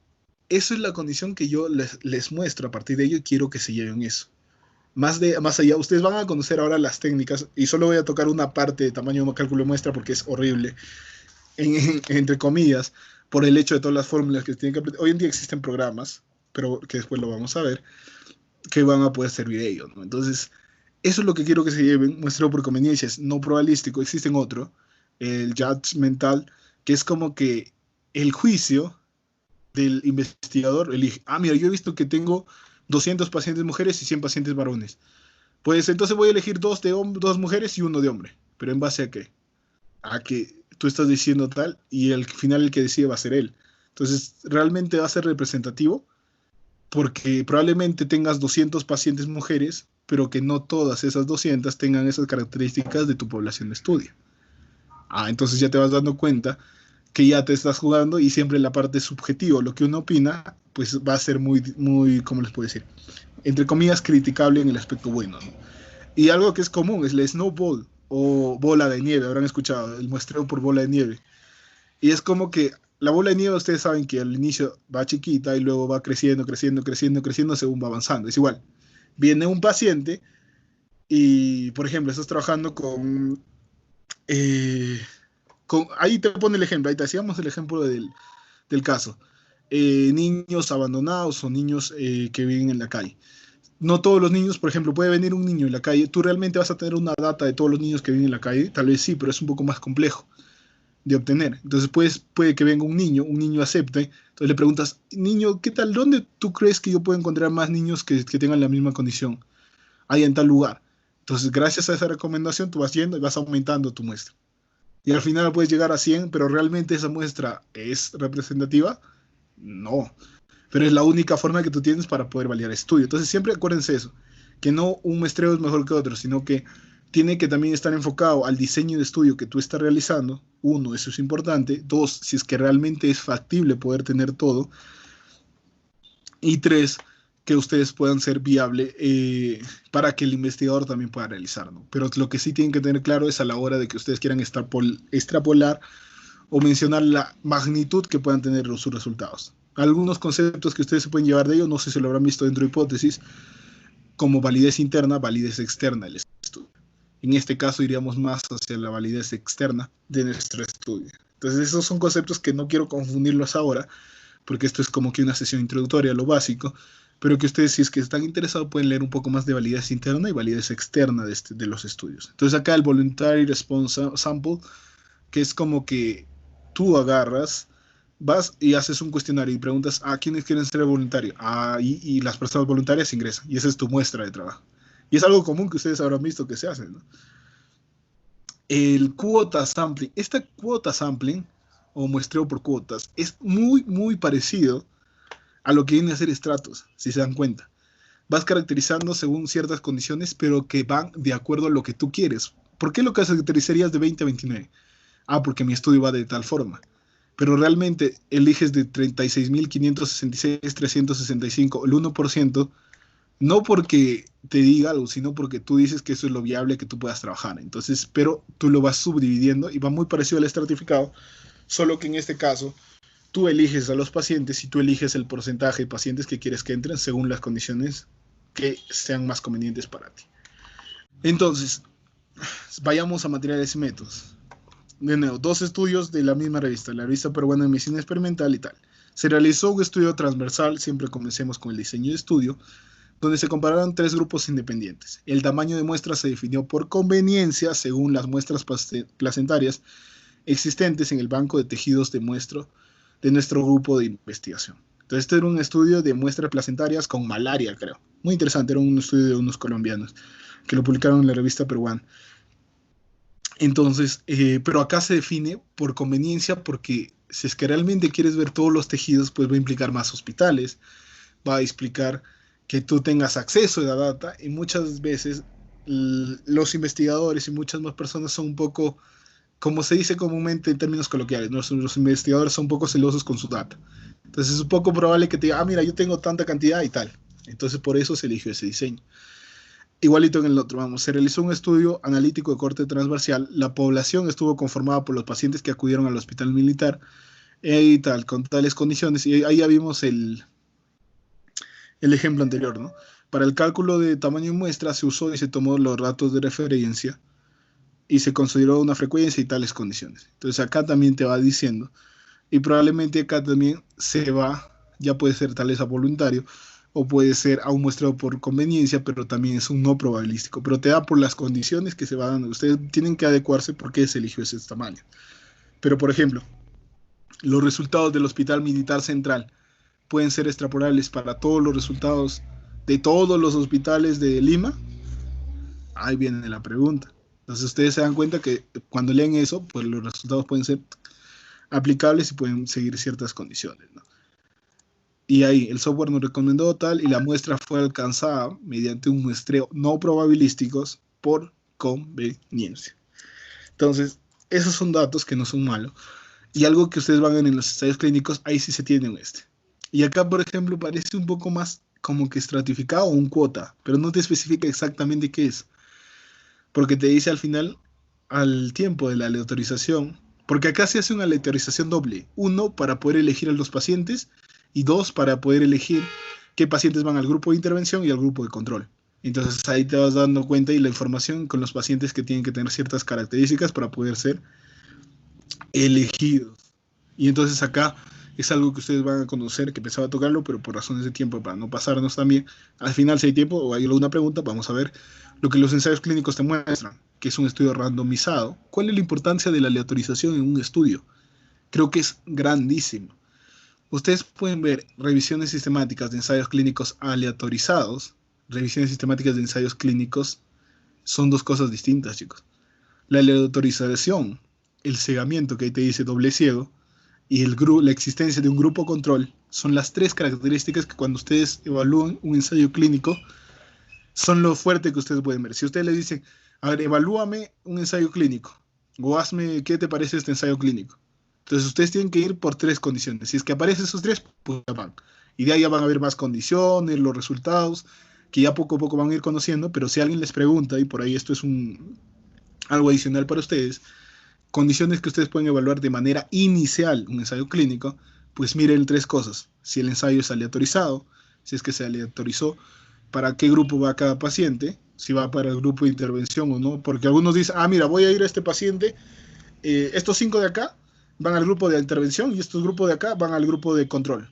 eso es la condición que yo les muestro. A partir de ello quiero que se lleven eso. Más allá, ustedes van a conocer ahora las técnicas y solo voy a tocar una parte de tamaño de cálculo de muestra porque es horrible, entre comillas, por el hecho de todas las fórmulas que tienen que aprender. Hoy en día existen programas, pero que después lo vamos a ver, que van a poder servir de ellos, ¿no? Entonces, eso es lo que quiero que se lleven, muestreo por conveniencias, no probabilístico. Existen otro, el judge mental, que es como que el juicio del investigador elige, mira, yo he visto que tengo 200 pacientes mujeres y 100 pacientes varones. Pues entonces voy a elegir dos mujeres y uno de hombre. ¿Pero en base a qué? A que tú estás diciendo tal y al final el que decide va a ser él. Entonces, realmente va a ser representativo porque probablemente tengas 200 pacientes mujeres, pero que no todas esas 200 tengan esas características de tu población de estudio. Entonces ya te vas dando cuenta que ya te estás jugando y siempre la parte subjetiva, lo que uno opina, pues va a ser muy, muy, ¿cómo les puedo decir? Entre comillas, criticable en el aspecto bueno, ¿no? Y algo que es común es el snowball o bola de nieve, habrán escuchado, el muestreo por bola de nieve. Y es como que la bola de nieve, ustedes saben que al inicio va chiquita y luego va creciendo, creciendo, creciendo, creciendo según va avanzando. Es igual. Viene un paciente y, por ejemplo, estás trabajando eh, ahí te pone el ejemplo, ahí te hacíamos el ejemplo del caso. Niños abandonados o niños que viven en la calle. No todos los niños, por ejemplo, puede venir un niño en la calle, tú realmente vas a tener una data de todos los niños que viven en la calle, tal vez sí, pero es un poco más complejo de obtener. Entonces puede que venga un niño acepte, entonces le preguntas, niño, ¿qué tal? ¿Dónde tú crees que yo puedo encontrar más niños que tengan la misma condición? Ahí en tal lugar. Entonces, gracias a esa recomendación, tú vas yendo y vas aumentando tu muestra. Y al final puedes llegar a 100, pero ¿realmente esa muestra es representativa? No, pero es la única forma que tú tienes para poder validar estudio. Entonces siempre acuérdense eso, que no un muestreo es mejor que otro, sino que tiene que también estar enfocado al diseño de estudio que tú estás realizando. Uno, eso es importante. Dos, si es que realmente es factible poder tener todo. Y tres, que ustedes puedan ser viable para que el investigador también pueda realizar, ¿no? Pero lo que sí tienen que tener claro es a la hora de que ustedes quieran extrapolar o mencionar la magnitud que puedan tener sus resultados. Algunos conceptos que ustedes se pueden llevar de ello, no sé si lo habrán visto dentro de hipótesis, como validez interna, validez externa del estudio. En este caso iríamos más hacia la validez externa de nuestro estudio. Entonces esos son conceptos que no quiero confundirlos ahora, porque esto es como que una sesión introductoria, lo básico, pero que ustedes, si es que están interesados, pueden leer un poco más de validez interna y validez externa de los estudios. Entonces acá el Voluntary Response Sample, que es como que tú agarras, vas y haces un cuestionario y preguntas a quiénes quieren ser voluntarios. Y las personas voluntarias ingresan. Y esa es tu muestra de trabajo. Y es algo común que ustedes habrán visto que se hace, ¿no? El cuota sampling. Esta cuota sampling, o muestreo por cuotas, es muy, muy parecido a lo que viene a ser estratos, si se dan cuenta. Vas caracterizando según ciertas condiciones, pero que van de acuerdo a lo que tú quieres. ¿Por qué lo caracterizarías de 20 a 29? Porque mi estudio va de tal forma. Pero realmente eliges de 36.566, 365, el 1%, no porque te diga algo, sino porque tú dices que eso es lo viable que tú puedas trabajar. Entonces, pero tú lo vas subdividiendo y va muy parecido al estratificado, solo que en este caso tú eliges a los pacientes y tú eliges el porcentaje de pacientes que quieres que entren según las condiciones que sean más convenientes para ti. Entonces, vayamos a materiales y métodos. De nuevo, dos estudios de la misma revista, la revista peruana de medicina experimental y tal. Se realizó un estudio transversal, siempre comencemos con el diseño de estudio, donde se compararon tres grupos independientes. El tamaño de muestra se definió por conveniencia según las muestras placentarias existentes en el banco de tejidos de muestra de nuestro grupo de investigación. Entonces, este era un estudio de muestras placentarias con malaria, creo. Muy interesante, era un estudio de unos colombianos que lo publicaron en la revista peruana. Entonces, pero acá se define por conveniencia porque si es que realmente quieres ver todos los tejidos, pues va a implicar más hospitales, va a explicar que tú tengas acceso a la data y muchas veces los investigadores y muchas más personas son un poco, como se dice comúnmente en términos coloquiales, ¿no? Los investigadores son un poco celosos con su data. Entonces es un poco probable que te diga, mira, yo tengo tanta cantidad y tal. Entonces por eso se eligió ese diseño. Igualito en el otro, vamos, se realizó un estudio analítico de corte transversal. La población estuvo conformada por los pacientes que acudieron al hospital militar y tal, con tales condiciones. Y ahí ya vimos el ejemplo anterior, ¿no? Para el cálculo de tamaño de muestra se usó y se tomó los datos de referencia y se consideró una frecuencia y tales condiciones. Entonces acá también te va diciendo, y probablemente acá también se va, ya puede ser tal vez a voluntario, o puede ser a un muestreo por conveniencia, pero también es un no probabilístico, pero te da por las condiciones que se van dando. Ustedes tienen que adecuarse porque se eligió ese tamaño. Pero, por ejemplo, los resultados del Hospital Militar Central pueden ser extrapolables para todos los resultados de todos los hospitales de Lima. Ahí viene la pregunta. Entonces ustedes se dan cuenta que cuando leen eso, pues los resultados pueden ser aplicables y pueden seguir ciertas condiciones, ¿no? Y ahí el software nos recomendó tal y la muestra fue alcanzada mediante un muestreo no probabilísticos por conveniencia. Entonces, esos son datos que no son malos. Y algo que ustedes van a ver en los ensayos clínicos, ahí sí se tienen este. Y acá, por ejemplo, parece un poco más como que estratificado un cuota, pero no te especifica exactamente qué es. Porque te dice al final, al tiempo de la aleatorización, porque acá se hace una aleatorización doble. Uno, para poder elegir a los pacientes, y dos, para poder elegir qué pacientes van al grupo de intervención y al grupo de control. Entonces ahí te vas dando cuenta y la información con los pacientes que tienen que tener ciertas características para poder ser elegidos. Y entonces acá es algo que ustedes van a conocer, que pensaba tocarlo, pero por razones de tiempo, para no pasarnos también, al final si hay tiempo o hay alguna pregunta, vamos a ver lo que los ensayos clínicos te muestran, que es un estudio randomizado. ¿Cuál es la importancia de la aleatorización en un estudio? Creo que es grandísimo. Ustedes pueden ver revisiones sistemáticas de ensayos clínicos aleatorizados. Revisiones sistemáticas de ensayos clínicos son dos cosas distintas, chicos. La aleatorización, el cegamiento que ahí te dice doble ciego, y la existencia de un grupo control son las tres características que cuando ustedes evalúan un ensayo clínico son lo fuerte que ustedes pueden ver. Si ustedes le dicen, a ver, evalúame un ensayo clínico o hazme, ¿qué te parece este ensayo clínico? Entonces ustedes tienen que ir por tres condiciones. Si es que aparecen esos tres, pues ya van. Y de ahí ya van a ver más condiciones, los resultados, que ya poco a poco van a ir conociendo, pero si alguien les pregunta, y por ahí esto es algo adicional para ustedes, condiciones que ustedes pueden evaluar de manera inicial un ensayo clínico, pues miren tres cosas. Si el ensayo es aleatorizado, si es que se aleatorizó, para qué grupo va cada paciente, si va para el grupo de intervención o no, porque algunos dicen, ah, mira, voy a ir a este paciente, estos 5 de acá van al grupo de intervención y estos grupos de acá van al grupo de control.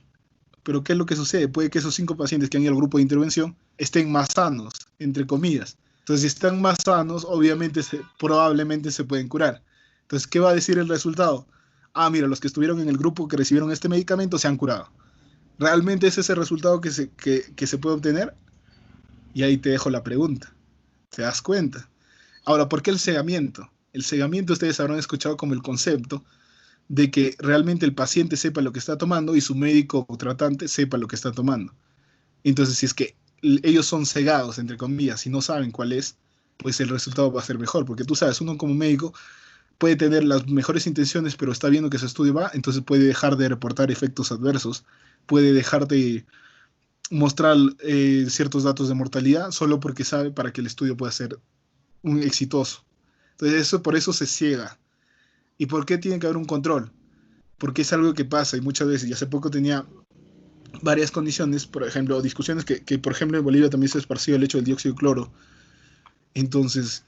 Pero ¿qué es lo que sucede? Puede que esos 5 pacientes que han ido al grupo de intervención estén más sanos, entre comillas. Entonces, si están más sanos, obviamente, probablemente se pueden curar. Entonces, ¿qué va a decir el resultado? Ah, mira, los que estuvieron en el grupo que recibieron este medicamento se han curado. ¿Realmente ese es el resultado que se puede obtener? Y ahí te dejo la pregunta. ¿Te das cuenta? Ahora, ¿por qué el cegamiento? El cegamiento ustedes habrán escuchado como el concepto de que realmente el paciente sepa lo que está tomando y su médico o tratante sepa lo que está tomando. Entonces, si es que ellos son cegados, entre comillas, y no saben cuál es, pues el resultado va a ser mejor, porque tú sabes, uno como médico puede tener las mejores intenciones, pero está viendo que su estudio va, entonces puede dejar de reportar efectos adversos, puede dejar de mostrar ciertos datos de mortalidad solo porque sabe para que el estudio pueda ser un exitoso. Entonces, por eso se ciega. ¿Y por qué tiene que haber un control? porque es algo que pasa y muchas veces, y hace poco tenía varias condiciones, por ejemplo, discusiones que por ejemplo, en Bolivia también se ha esparcido el hecho del dióxido de cloro. Entonces,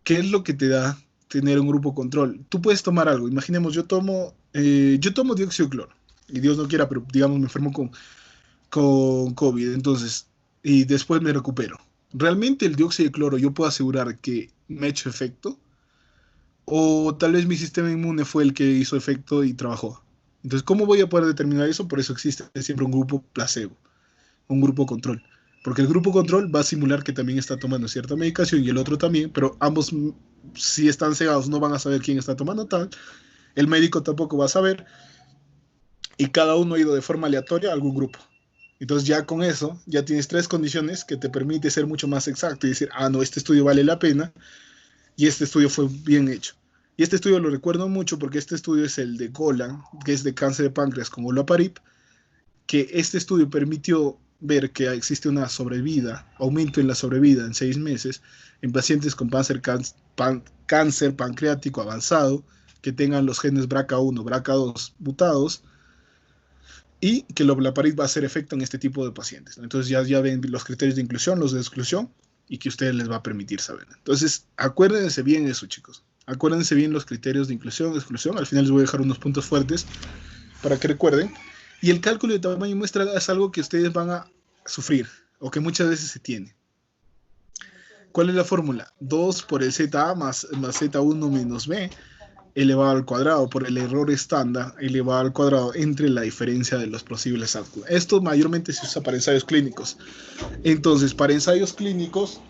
¿qué es lo que te da tener un grupo control? Tú puedes tomar algo, imaginemos, yo tomo dióxido de cloro, y Dios no quiera, pero digamos me enfermo con COVID, entonces, y después me recupero. ¿Realmente el dióxido de cloro yo puedo asegurar que me ha hecho efecto? ¿O tal vez mi sistema inmune fue el que hizo efecto y trabajó? Entonces, ¿cómo voy a poder determinar eso? Por eso existe siempre un grupo placebo, un grupo control. Porque el grupo control va a simular que también está tomando cierta medicación y el otro también, pero ambos, si están cegados, no van a saber quién está tomando tal. El médico tampoco va a saber y cada uno ha ido de forma aleatoria a algún grupo. Entonces ya con eso, ya tienes tres condiciones que te permite ser mucho más exacto y decir, ah, no, este estudio vale la pena y este estudio fue bien hecho. Y este estudio lo recuerdo mucho porque este estudio es el de Golan, que es de cáncer de páncreas con olaparib, que este estudio permitió ver que existe una sobrevida, aumento en la sobrevida en 6 meses en pacientes con cáncer pancreático avanzado que tengan los genes BRCA1, BRCA2 mutados y que el olaparib va a hacer efecto en este tipo de pacientes, ¿no? Entonces ya ven los criterios de inclusión, los de exclusión y que a ustedes les va a permitir saber. Entonces, acuérdense bien eso, chicos. Acuérdense bien los criterios de inclusión, de exclusión. Al final les voy a dejar unos puntos fuertes para que recuerden. Y el cálculo de tamaño y muestra es algo que ustedes van a sufrir o que muchas veces se tiene. ¿Cuál es la fórmula? 2 por el ZA más Z1 menos B elevado al cuadrado por el error estándar elevado al cuadrado entre la diferencia de los posibles outcomes. Esto mayormente se usa para ensayos clínicos. Entonces, para ensayos clínicos,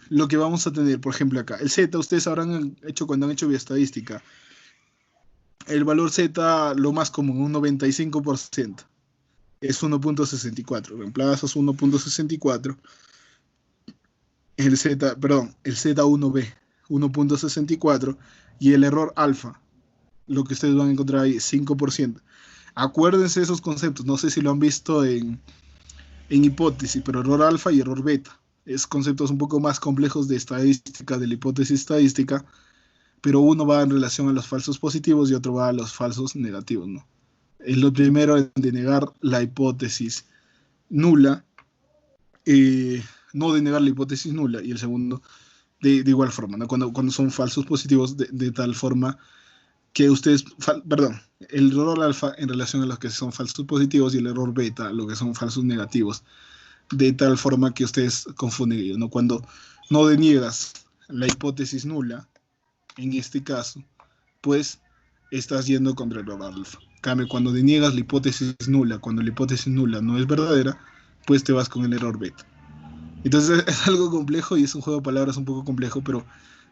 lo que vamos a tener, por ejemplo, acá, el Z, ustedes habrán hecho cuando han hecho bioestadística, el valor Z, lo más común, un 95%, es 1.64, reemplazas 1.64, el Z, perdón, el Z1B, 1.64, y el error alfa, lo que ustedes van a encontrar ahí, 5%. Acuérdense de esos conceptos, no sé si lo han visto en hipótesis, pero error alfa y error beta. Es conceptos un poco más complejos de estadística, de la hipótesis estadística, pero uno va en relación a los falsos positivos y otro va a los falsos negativos, ¿no? Es lo primero de negar la hipótesis nula, no de negar la hipótesis nula, y el segundo de igual forma, ¿no? Cuando son falsos positivos de tal forma que ustedes, perdón, el error alfa en relación a los que son falsos positivos y el error beta, lo que son falsos negativos, de tal forma que ustedes confunden ellos, ¿no? Cuando no deniegas la hipótesis nula, en este caso, pues estás yendo contra el error alfa. Cambio, cuando deniegas la hipótesis nula, cuando la hipótesis nula no es verdadera, pues te vas con el error beta. Entonces es algo complejo y es un juego de palabras un poco complejo, pero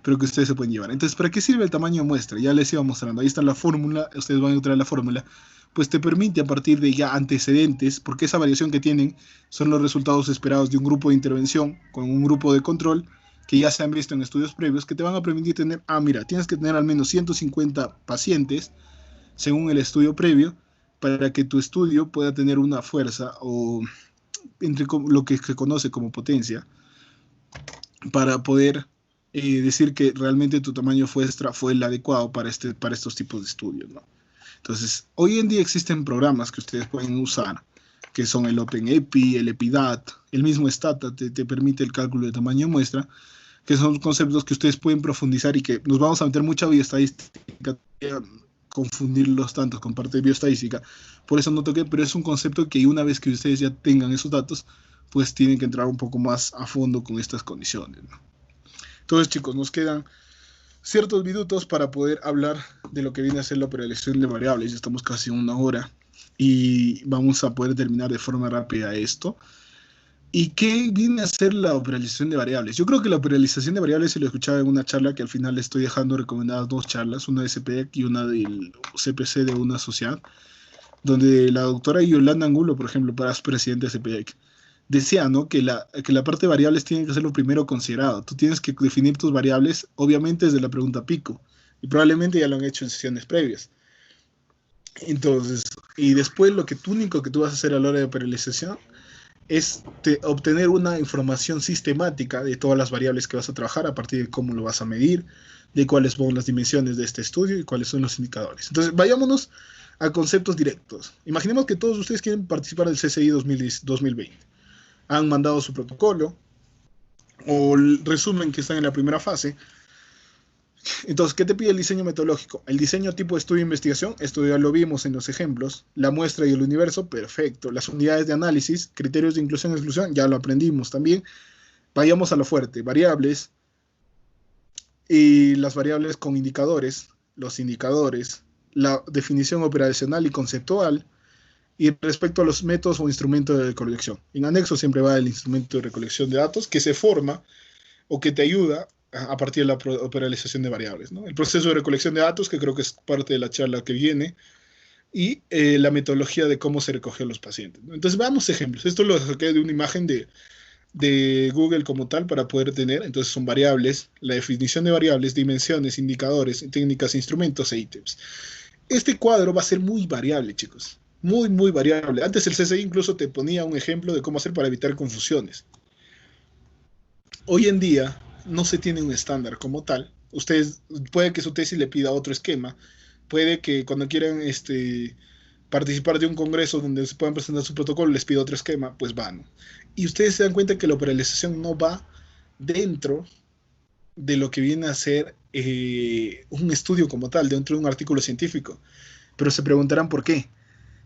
que ustedes se pueden llevar. Entonces, ¿para qué sirve el tamaño de muestra? Ya les iba mostrando. Ahí está la fórmula, ustedes van a encontrar la fórmula. Pues te permite a partir de ya antecedentes, porque esa variación que tienen son los resultados esperados de un grupo de intervención con un grupo de control que ya se han visto en estudios previos, que te van a permitir tener, mira, tienes que tener al menos 150 pacientes según el estudio previo para que tu estudio pueda tener una fuerza o entre lo que se conoce como potencia para poder decir que realmente tu tamaño fue el adecuado para estos tipos de estudios, ¿no? Entonces, hoy en día existen programas que ustedes pueden usar, que son el OpenEpi, el EpiDat, el mismo Stata te permite el cálculo de tamaño de muestra, que son conceptos que ustedes pueden profundizar y que nos vamos a meter mucha bioestadística, confundirlos tanto con parte de bioestadística, por eso no toqué, pero es un concepto que una vez que ustedes ya tengan esos datos, pues tienen que entrar un poco más a fondo con estas condiciones, ¿no? Entonces, chicos, nos quedan ciertos minutos para poder hablar de lo que viene a ser la operación de variables. Ya estamos casi en 1 hora y vamos a poder terminar de forma rápida esto. ¿Y qué viene a ser la operación de variables? Yo creo que la operación de variables se lo escuchaba en una charla que al final le estoy dejando recomendadas 2 charlas, una de CPEC y una del CPC de una sociedad, donde la doctora Yolanda Angulo, por ejemplo, para ser presidente de CPEC, decía, ¿no? que la parte de variables tiene que ser lo primero considerado. Tú tienes que definir tus variables, obviamente desde la pregunta pico, y probablemente ya lo han hecho en sesiones previas. Entonces, y después lo único que tú vas a hacer a la hora de paralización es obtener una información sistemática de todas las variables que vas a trabajar a partir de cómo lo vas a medir, de cuáles son las dimensiones de este estudio y cuáles son los indicadores. Entonces, vayámonos a conceptos directos. Imaginemos que todos ustedes quieren participar del CCI 2020. Han mandado su protocolo o el resumen que están en la primera fase. Entonces, ¿qué te pide el diseño metodológico? El diseño tipo de estudio de investigación, esto ya lo vimos en los ejemplos. La muestra y el universo, perfecto. Las unidades de análisis, criterios de inclusión y exclusión, ya lo aprendimos también. Vayamos a lo fuerte, variables y las variables con indicadores, los indicadores, la definición operacional y conceptual, y respecto a los métodos o instrumentos de recolección. En anexo siempre va el instrumento de recolección de datos que se forma o que te ayuda a partir de la operacionalización de variables, ¿no? El proceso de recolección de datos, que creo que es parte de la charla que viene, y la metodología de cómo se recogen los pacientes, ¿no? Entonces, veamos ejemplos. Esto lo saqué de una imagen de Google como tal para poder tener. Entonces, son variables, la definición de variables, dimensiones, indicadores, técnicas, instrumentos e ítems. Este cuadro va a ser muy variable, chicos. Muy, muy variable. Antes el CCI incluso te ponía un ejemplo de cómo hacer para evitar confusiones. Hoy en día no se tiene un estándar como tal. Ustedes, puede que su tesis le pida otro esquema. Puede que cuando quieran participar de un congreso donde se puedan presentar su protocolo les pida otro esquema, pues van. Y ustedes se dan cuenta que la operacionalización no va dentro de lo que viene a ser un estudio como tal, dentro de un artículo científico. Pero se preguntarán por qué.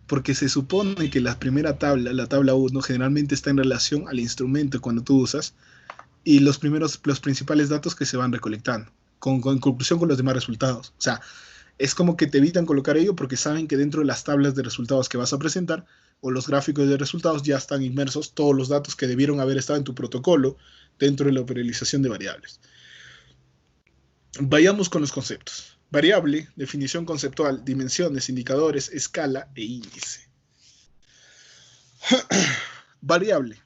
Porque se supone que la primera tabla, la tabla 1, generalmente está en relación al instrumento cuando tú usas y los principales datos que se van recolectando, en conclusión con los demás resultados. O sea, es como que te evitan colocar ello porque saben que dentro de las tablas de resultados que vas a presentar o los gráficos de resultados ya están inmersos todos los datos que debieron haber estado en tu protocolo dentro de la operacionalización de variables. Vayamos con los conceptos. Variable, definición conceptual, dimensiones, indicadores, escala e índice. Variable.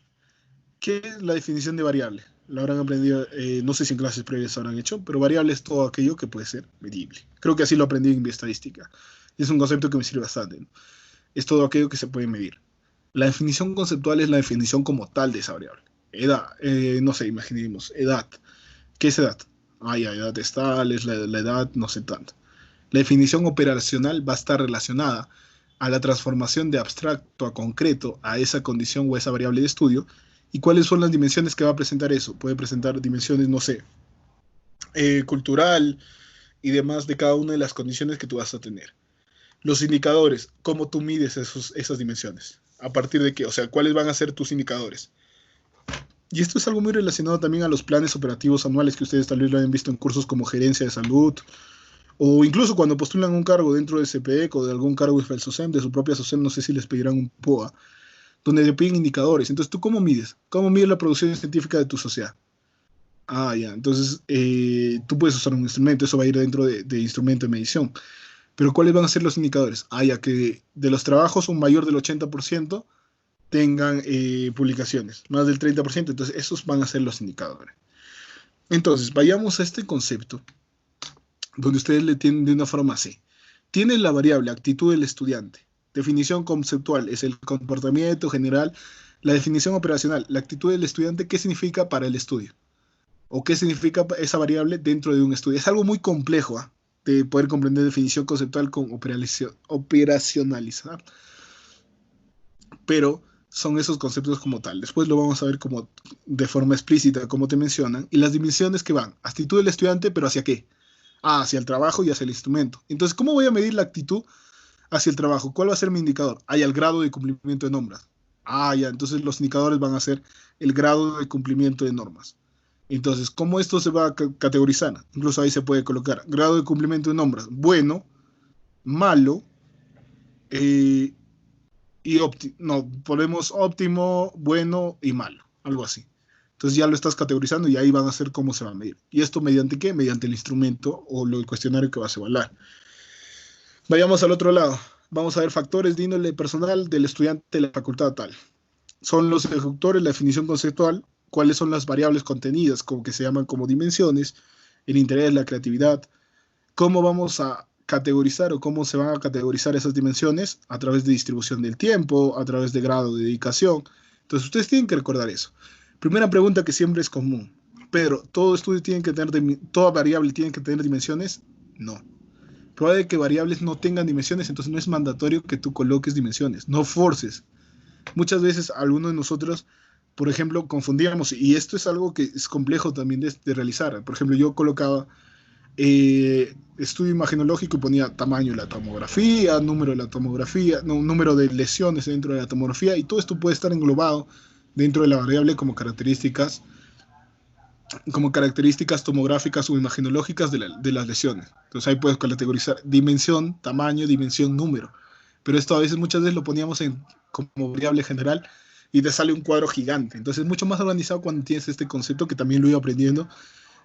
¿Qué es la definición de variable? Lo habrán aprendido, no sé si en clases previas habrán hecho, pero variable es todo aquello que puede ser medible. Creo que así lo aprendí en bioestadística. Es un concepto que me sirve bastante, ¿no? Es todo aquello que se puede medir. La definición conceptual es la definición como tal de esa variable. Edad, no sé, imaginemos, edad. ¿Qué es edad? Ya, edad es tal, es la edad, no sé tanto. La definición operacional va a estar relacionada a la transformación de abstracto a concreto a esa condición o esa variable de estudio. ¿Y cuáles son las dimensiones que va a presentar eso? Puede presentar dimensiones, no sé, cultural y demás de cada una de las condiciones que tú vas a tener. Los indicadores, cómo tú mides esas dimensiones. ¿A partir de qué? O sea, ¿cuáles van a ser tus indicadores? Y esto es algo muy relacionado también a los planes operativos anuales que ustedes tal vez lo hayan visto en cursos como gerencia de salud, o incluso cuando postulan un cargo dentro de CPEC o de algún cargo del SOCEM, de su propia SOCEM, no sé si les pedirán un POA, donde le piden indicadores. Entonces, ¿tú cómo mides? ¿Cómo mides la producción científica de tu sociedad? Ya. Entonces, tú puedes usar un instrumento, eso va a ir dentro de instrumento de medición. Pero ¿cuáles van a ser los indicadores? Ya que de los trabajos un mayor del 80% tengan publicaciones, más del 30%. Entonces, esos van a ser los indicadores. Entonces, vayamos a este concepto, donde ustedes le tienen de una forma así. Tienen la variable actitud del estudiante. Definición conceptual es el comportamiento general. La definición operacional, la actitud del estudiante, ¿qué significa para el estudio? ¿O qué significa esa variable dentro de un estudio? Es algo muy complejo, ¿eh? De poder comprender definición conceptual con operacionalizar. Pero son esos conceptos como tal. Después lo vamos a ver como de forma explícita, como te mencionan. Y las dimensiones que van. Actitud del estudiante, pero ¿hacia qué? Hacia el trabajo y hacia el instrumento. Entonces, ¿cómo voy a medir la actitud hacia el trabajo? ¿Cuál va a ser mi indicador? El grado de cumplimiento de normas. Ya, entonces los indicadores van a ser el grado de cumplimiento de normas. Entonces, ¿cómo esto se va a categorizar? Incluso ahí se puede colocar grado de cumplimiento de normas. Bueno, malo, y no, ponemos óptimo, bueno y malo, algo así. Entonces ya lo estás categorizando y ahí van a ser cómo se va a medir. ¿Y esto mediante qué? Mediante el instrumento o el cuestionario que vas a evaluar. Vayamos al otro lado. Vamos a ver factores de índole personal del estudiante de la facultad tal. Son los ejecutores, la definición conceptual, cuáles son las variables contenidas, como que se llaman como dimensiones, el interés, la creatividad, cómo vamos a categorizar o cómo se van a categorizar esas dimensiones a través de distribución del tiempo, a través de grado de dedicación, Entonces ustedes tienen que recordar eso. Primera pregunta que siempre es común. Pedro, ¿todo estudio tiene que tener, toda variable tiene que tener dimensiones? No. Probable que variables no tengan dimensiones, entonces no es mandatorio que tú coloques dimensiones, no forces. Muchas veces algunos de nosotros, por ejemplo, confundíamos, y esto es algo que es complejo también de realizar. Por ejemplo, yo colocaba estudio imagenológico y ponía tamaño de la tomografía, número de la tomografía, no, número de lesiones dentro de la tomografía, y todo esto puede estar englobado dentro de la variable como características tomográficas o imagenológicas de las lesiones. Entonces ahí puedes categorizar dimensión, tamaño, dimensión, número. Pero esto a veces, muchas veces lo poníamos como variable general y te sale un cuadro gigante. Entonces es mucho más organizado cuando tienes este concepto, que también lo he ido aprendiendo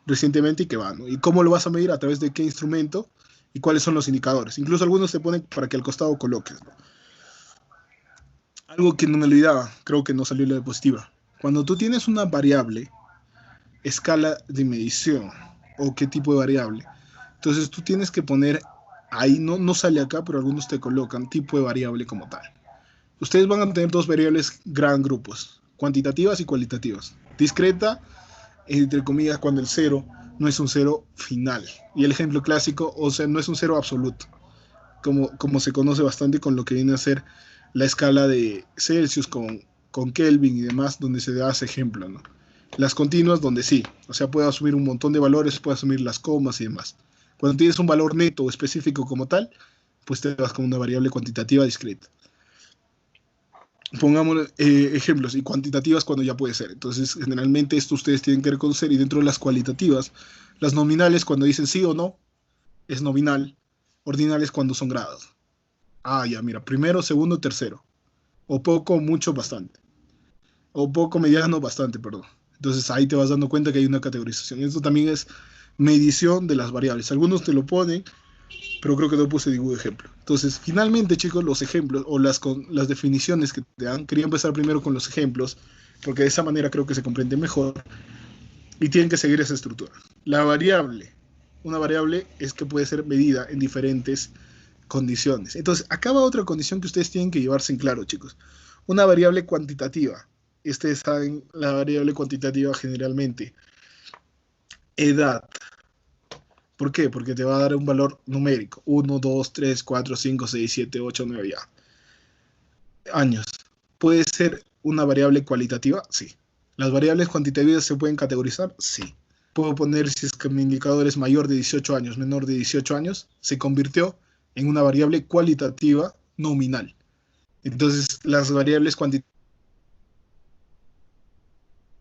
recientemente y que va, ¿no? ¿Y cómo lo vas a medir? A través de qué instrumento y cuáles son los indicadores. Incluso algunos te ponen para que al costado coloques, ¿no? Algo que no me olvidaba, creo que no salió en la diapositiva. Cuando tú tienes una variable, escala de medición o qué tipo de variable, entonces tú tienes que poner ahí, no sale acá, pero algunos te colocan tipo de variable como tal. Ustedes van a tener dos variables gran grupos, cuantitativas y cualitativas. Discreta, entre comillas, cuando el cero no es un cero final. Y el ejemplo clásico, o sea, no es un cero absoluto, como se conoce bastante con lo que viene a ser la escala de Celsius con Kelvin y demás, donde se da ese ejemplo, ¿no? Las continuas, donde sí, o sea, puede asumir un montón de valores, puede asumir las comas y demás. Cuando tienes un valor neto o específico como tal, pues te vas con una variable cuantitativa discreta. Pongamos ejemplos, y cuantitativas cuando ya puede ser. Entonces, generalmente esto ustedes tienen que reconocer, y dentro de las cualitativas, las nominales cuando dicen sí o no, es nominal. Ordinales cuando son grados. Ah, ya, mira, primero, segundo, tercero. O poco, mucho, bastante. O poco, mediano, bastante, perdón. Entonces ahí te vas dando cuenta que hay una categorización. Esto también es medición de las variables. Algunos te lo ponen, pero creo que no puse ningún ejemplo. Entonces, finalmente, chicos, los ejemplos o las definiciones que te dan, quería empezar primero con los ejemplos, porque de esa manera creo que se comprende mejor, y tienen que seguir esa estructura. La variable, una variable es que puede ser medida en diferentes condiciones. Entonces, acá va otra condición que ustedes tienen que llevarse en claro, chicos. Una variable cuantitativa. Ustedes saben la variable cuantitativa generalmente. Edad. ¿Por qué? Porque te va a dar un valor numérico. 1, 2, 3, 4, 5, 6, 7, 8, 9, ya. Años. ¿Puede ser una variable cualitativa? Sí. ¿Las variables cuantitativas se pueden categorizar? Sí. Puedo poner si es que mi indicador es mayor de 18 años, menor de 18 años, se convirtió en una variable cualitativa nominal. Entonces, las variables cuantitativas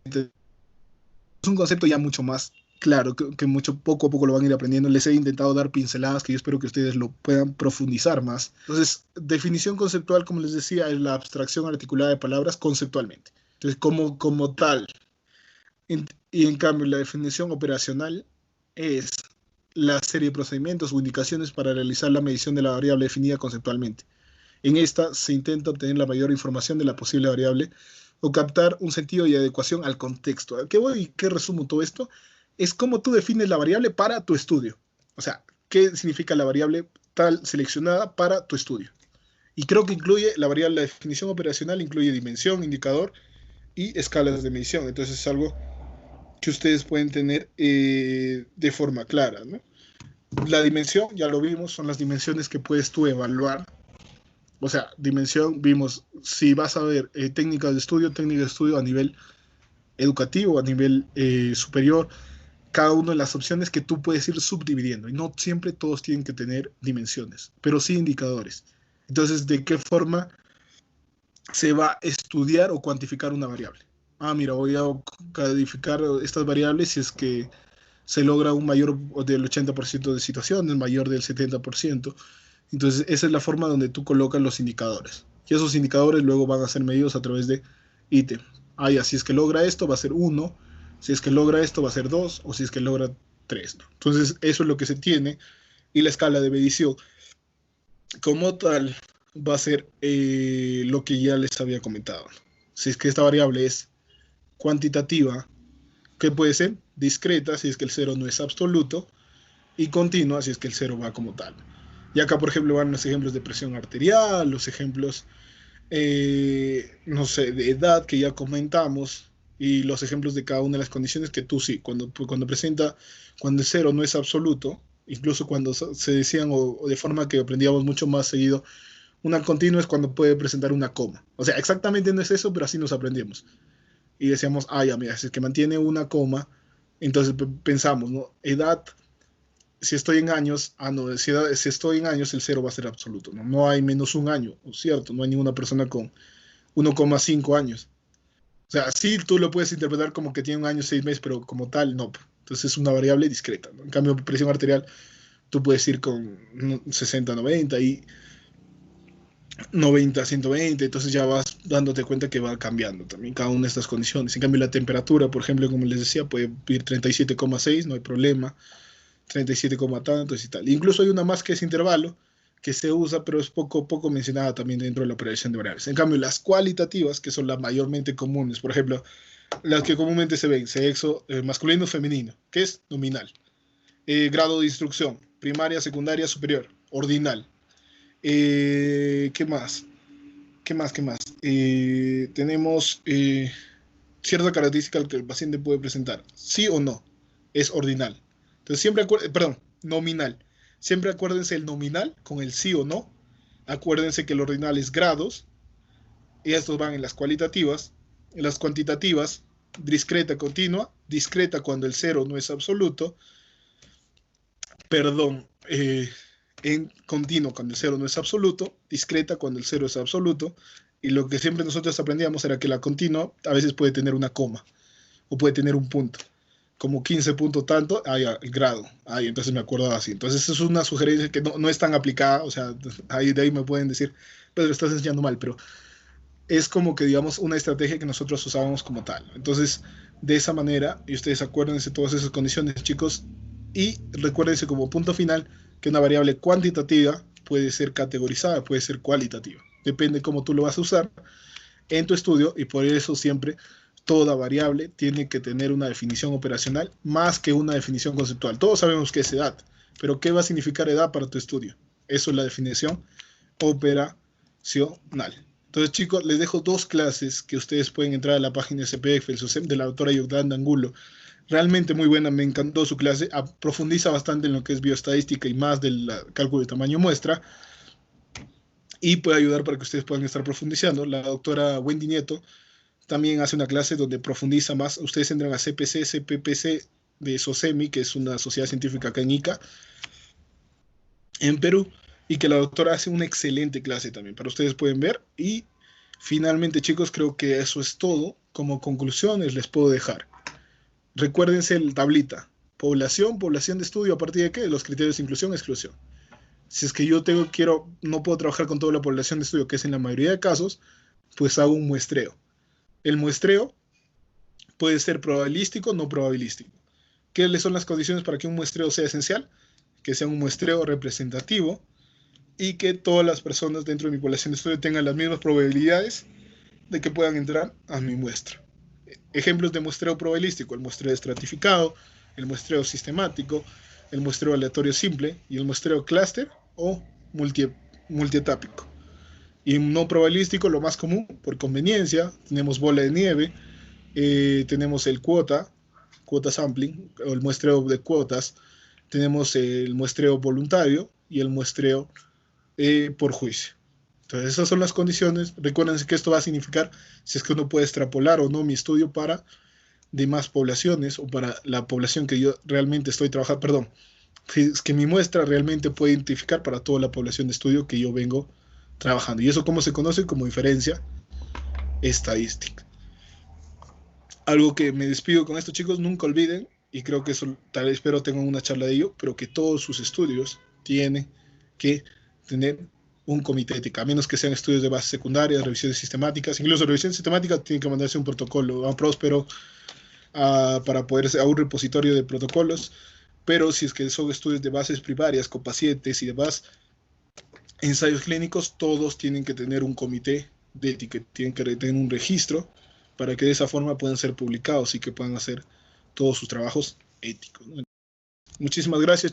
es un concepto ya mucho más claro, que mucho poco a poco lo van a ir aprendiendo. Les he intentado dar pinceladas que yo espero que ustedes lo puedan profundizar más. Entonces, definición conceptual, como les decía, es la abstracción articulada de palabras conceptualmente. Entonces, como tal, y en cambio, la definición operacional es la serie de procedimientos o indicaciones para realizar la medición de la variable definida conceptualmente. En esta se intenta obtener la mayor información de la posible variable o captar un sentido y adecuación al contexto. ¿A qué voy y qué resumo todo esto? Es cómo tú defines la variable para tu estudio. O sea, ¿qué significa la variable tal seleccionada para tu estudio? Y creo que incluye la variable, la definición operacional incluye dimensión, indicador y escalas de medición. Entonces es algo que ustedes pueden tener de forma clara, ¿no? La dimensión, ya lo vimos, son las dimensiones que puedes tú evaluar. O sea, dimensión, vimos, si vas a ver técnicas de estudio a nivel educativo, a nivel superior, cada una de las opciones que tú puedes ir subdividiendo. Y no siempre todos tienen que tener dimensiones, pero sí indicadores. Entonces, ¿de qué forma se va a estudiar o cuantificar una variable? Ah, mira, voy a codificar estas variables si es que se logra un mayor del 80% de situaciones, mayor del 70%. Entonces, esa es la forma donde tú colocas los indicadores. Y esos indicadores luego van a ser medidos a través de ítems. Ah, ya, si es que logra esto, va a ser 1. Si es que logra esto, va a ser 2. O si es que logra 3. Entonces, eso es lo que se tiene. Y la escala de medición, como tal, va a ser lo que ya les había comentado. Si es que esta variable es cuantitativa, que puede ser discreta, si es que el cero no es absoluto, y continua, si es que el cero va como tal. Y acá, por ejemplo, van los ejemplos de presión arterial, los ejemplos no sé, de edad que ya comentamos y los ejemplos de cada una de las condiciones que tú sí, cuando presenta, cuando el cero no es absoluto, incluso cuando se decían o de forma que aprendíamos mucho más seguido, una continua es cuando puede presentar una coma. O sea, exactamente no es eso, pero así nos aprendíamos. Y decíamos, ah, ya, mira, si es que mantiene una coma, entonces pensamos, ¿no? Edad, si estoy en años, no, si estoy en años, el cero va a ser absoluto, ¿no? No hay menos un año, ¿cierto? No hay ninguna persona con 1,5 años. O sea, sí tú lo puedes interpretar como que tiene un año, 6 meses, pero como tal, no. Entonces es una variable discreta, ¿no? En cambio, presión arterial, tú puedes ir con 60, 90 y 90, 120, entonces ya vas dándote cuenta que va cambiando también cada una de estas condiciones. En cambio, la temperatura, por ejemplo, como les decía, puede ir 37,6, no hay problema, 37, tantos y tal. Incluso hay una más que es intervalo, que se usa, pero es poco mencionada también dentro de la operación de variables. En cambio, las cualitativas, que son las mayormente comunes, por ejemplo, las que comúnmente se ven, sexo masculino, femenino, que es nominal. Grado de instrucción, primaria, secundaria, superior, ordinal. ¿Qué más? ¿Qué más? Tenemos cierta característica que el paciente puede presentar, sí o no, es ordinal. Entonces siempre perdón, nominal. Siempre acuérdense el nominal con el sí o no. Acuérdense que el ordinal es grados y estos van en las cualitativas. En las cuantitativas, discreta continua, discreta cuando el cero no es absoluto, perdón, en continuo cuando el cero no es absoluto, discreta cuando el cero es absoluto, y lo que siempre nosotros aprendíamos era que la continua a veces puede tener una coma o puede tener un punto, como 15 puntos tanto, el grado, entonces me acordaba así. Entonces eso es una sugerencia que no es tan aplicada, o sea, de ahí me pueden decir, Pedro, estás enseñando mal, pero es como que, digamos, una estrategia que nosotros usábamos como tal. Entonces, de esa manera, y ustedes acuérdense de todas esas condiciones, chicos, y recuérdense como punto final que una variable cuantitativa puede ser categorizada, puede ser cualitativa. Depende cómo tú lo vas a usar en tu estudio y por eso siempre toda variable tiene que tener una definición operacional más que una definición conceptual. Todos sabemos qué es edad, pero ¿qué va a significar edad para tu estudio? Eso es la definición operacional. Entonces, chicos, les dejo dos clases que ustedes pueden entrar a la página de CPF, el SUSEM, de la doctora Yolanda Angulo. Realmente muy buena, me encantó su clase. Profundiza bastante en lo que es bioestadística y más del cálculo de tamaño muestra. Y puede ayudar para que ustedes puedan estar profundizando. La doctora Wendy Nieto también hace una clase donde profundiza más. Ustedes entran a CPC, CPPC de SOCEMI, que es una sociedad científica acá en Ica, en Perú, y que la doctora hace una excelente clase también, para ustedes pueden ver. Y finalmente, chicos, creo que eso es todo. Como conclusiones les puedo dejar. Recuérdense el tablita. Población de estudio, ¿a partir de qué? Los criterios de inclusión, exclusión. Si es que yo no puedo trabajar con toda la población de estudio, que es en la mayoría de casos, pues hago un muestreo. El muestreo puede ser probabilístico o no probabilístico. ¿Qué son las condiciones para que un muestreo sea esencial? Que sea un muestreo representativo y que todas las personas dentro de mi población de estudio tengan las mismas probabilidades de que puedan entrar a mi muestra. Ejemplos de muestreo probabilístico: el muestreo estratificado, el muestreo sistemático, el muestreo aleatorio simple y el muestreo clúster o multietápico. Y no probabilístico, lo más común, por conveniencia, tenemos bola de nieve, tenemos el cuota sampling, o el muestreo de cuotas, tenemos el muestreo voluntario y el muestreo por juicio. Entonces esas son las condiciones. Recuerden que esto va a significar si es que uno puede extrapolar o no mi estudio para demás poblaciones o para la población que yo realmente estoy trabajando, perdón, si es que mi muestra realmente puede identificar para toda la población de estudio que yo vengo trabajando. Y eso cómo se conoce como diferencia estadística. Algo que me despido con esto, chicos, nunca olviden, y creo que eso tal vez espero tengan una charla de ello, pero que todos sus estudios tienen que tener un comité ética, a menos que sean estudios de base secundaria, revisiones sistemáticas. Incluso revisiones sistemáticas tienen que mandarse un protocolo a Próspero para poder ser a un repositorio de protocolos, pero si es que son estudios de bases primarias, con pacientes y demás, ensayos clínicos, todos tienen que tener un comité de ética, tienen que tener un registro para que de esa forma puedan ser publicados y que puedan hacer todos sus trabajos éticos, ¿no? Muchísimas gracias, chicos.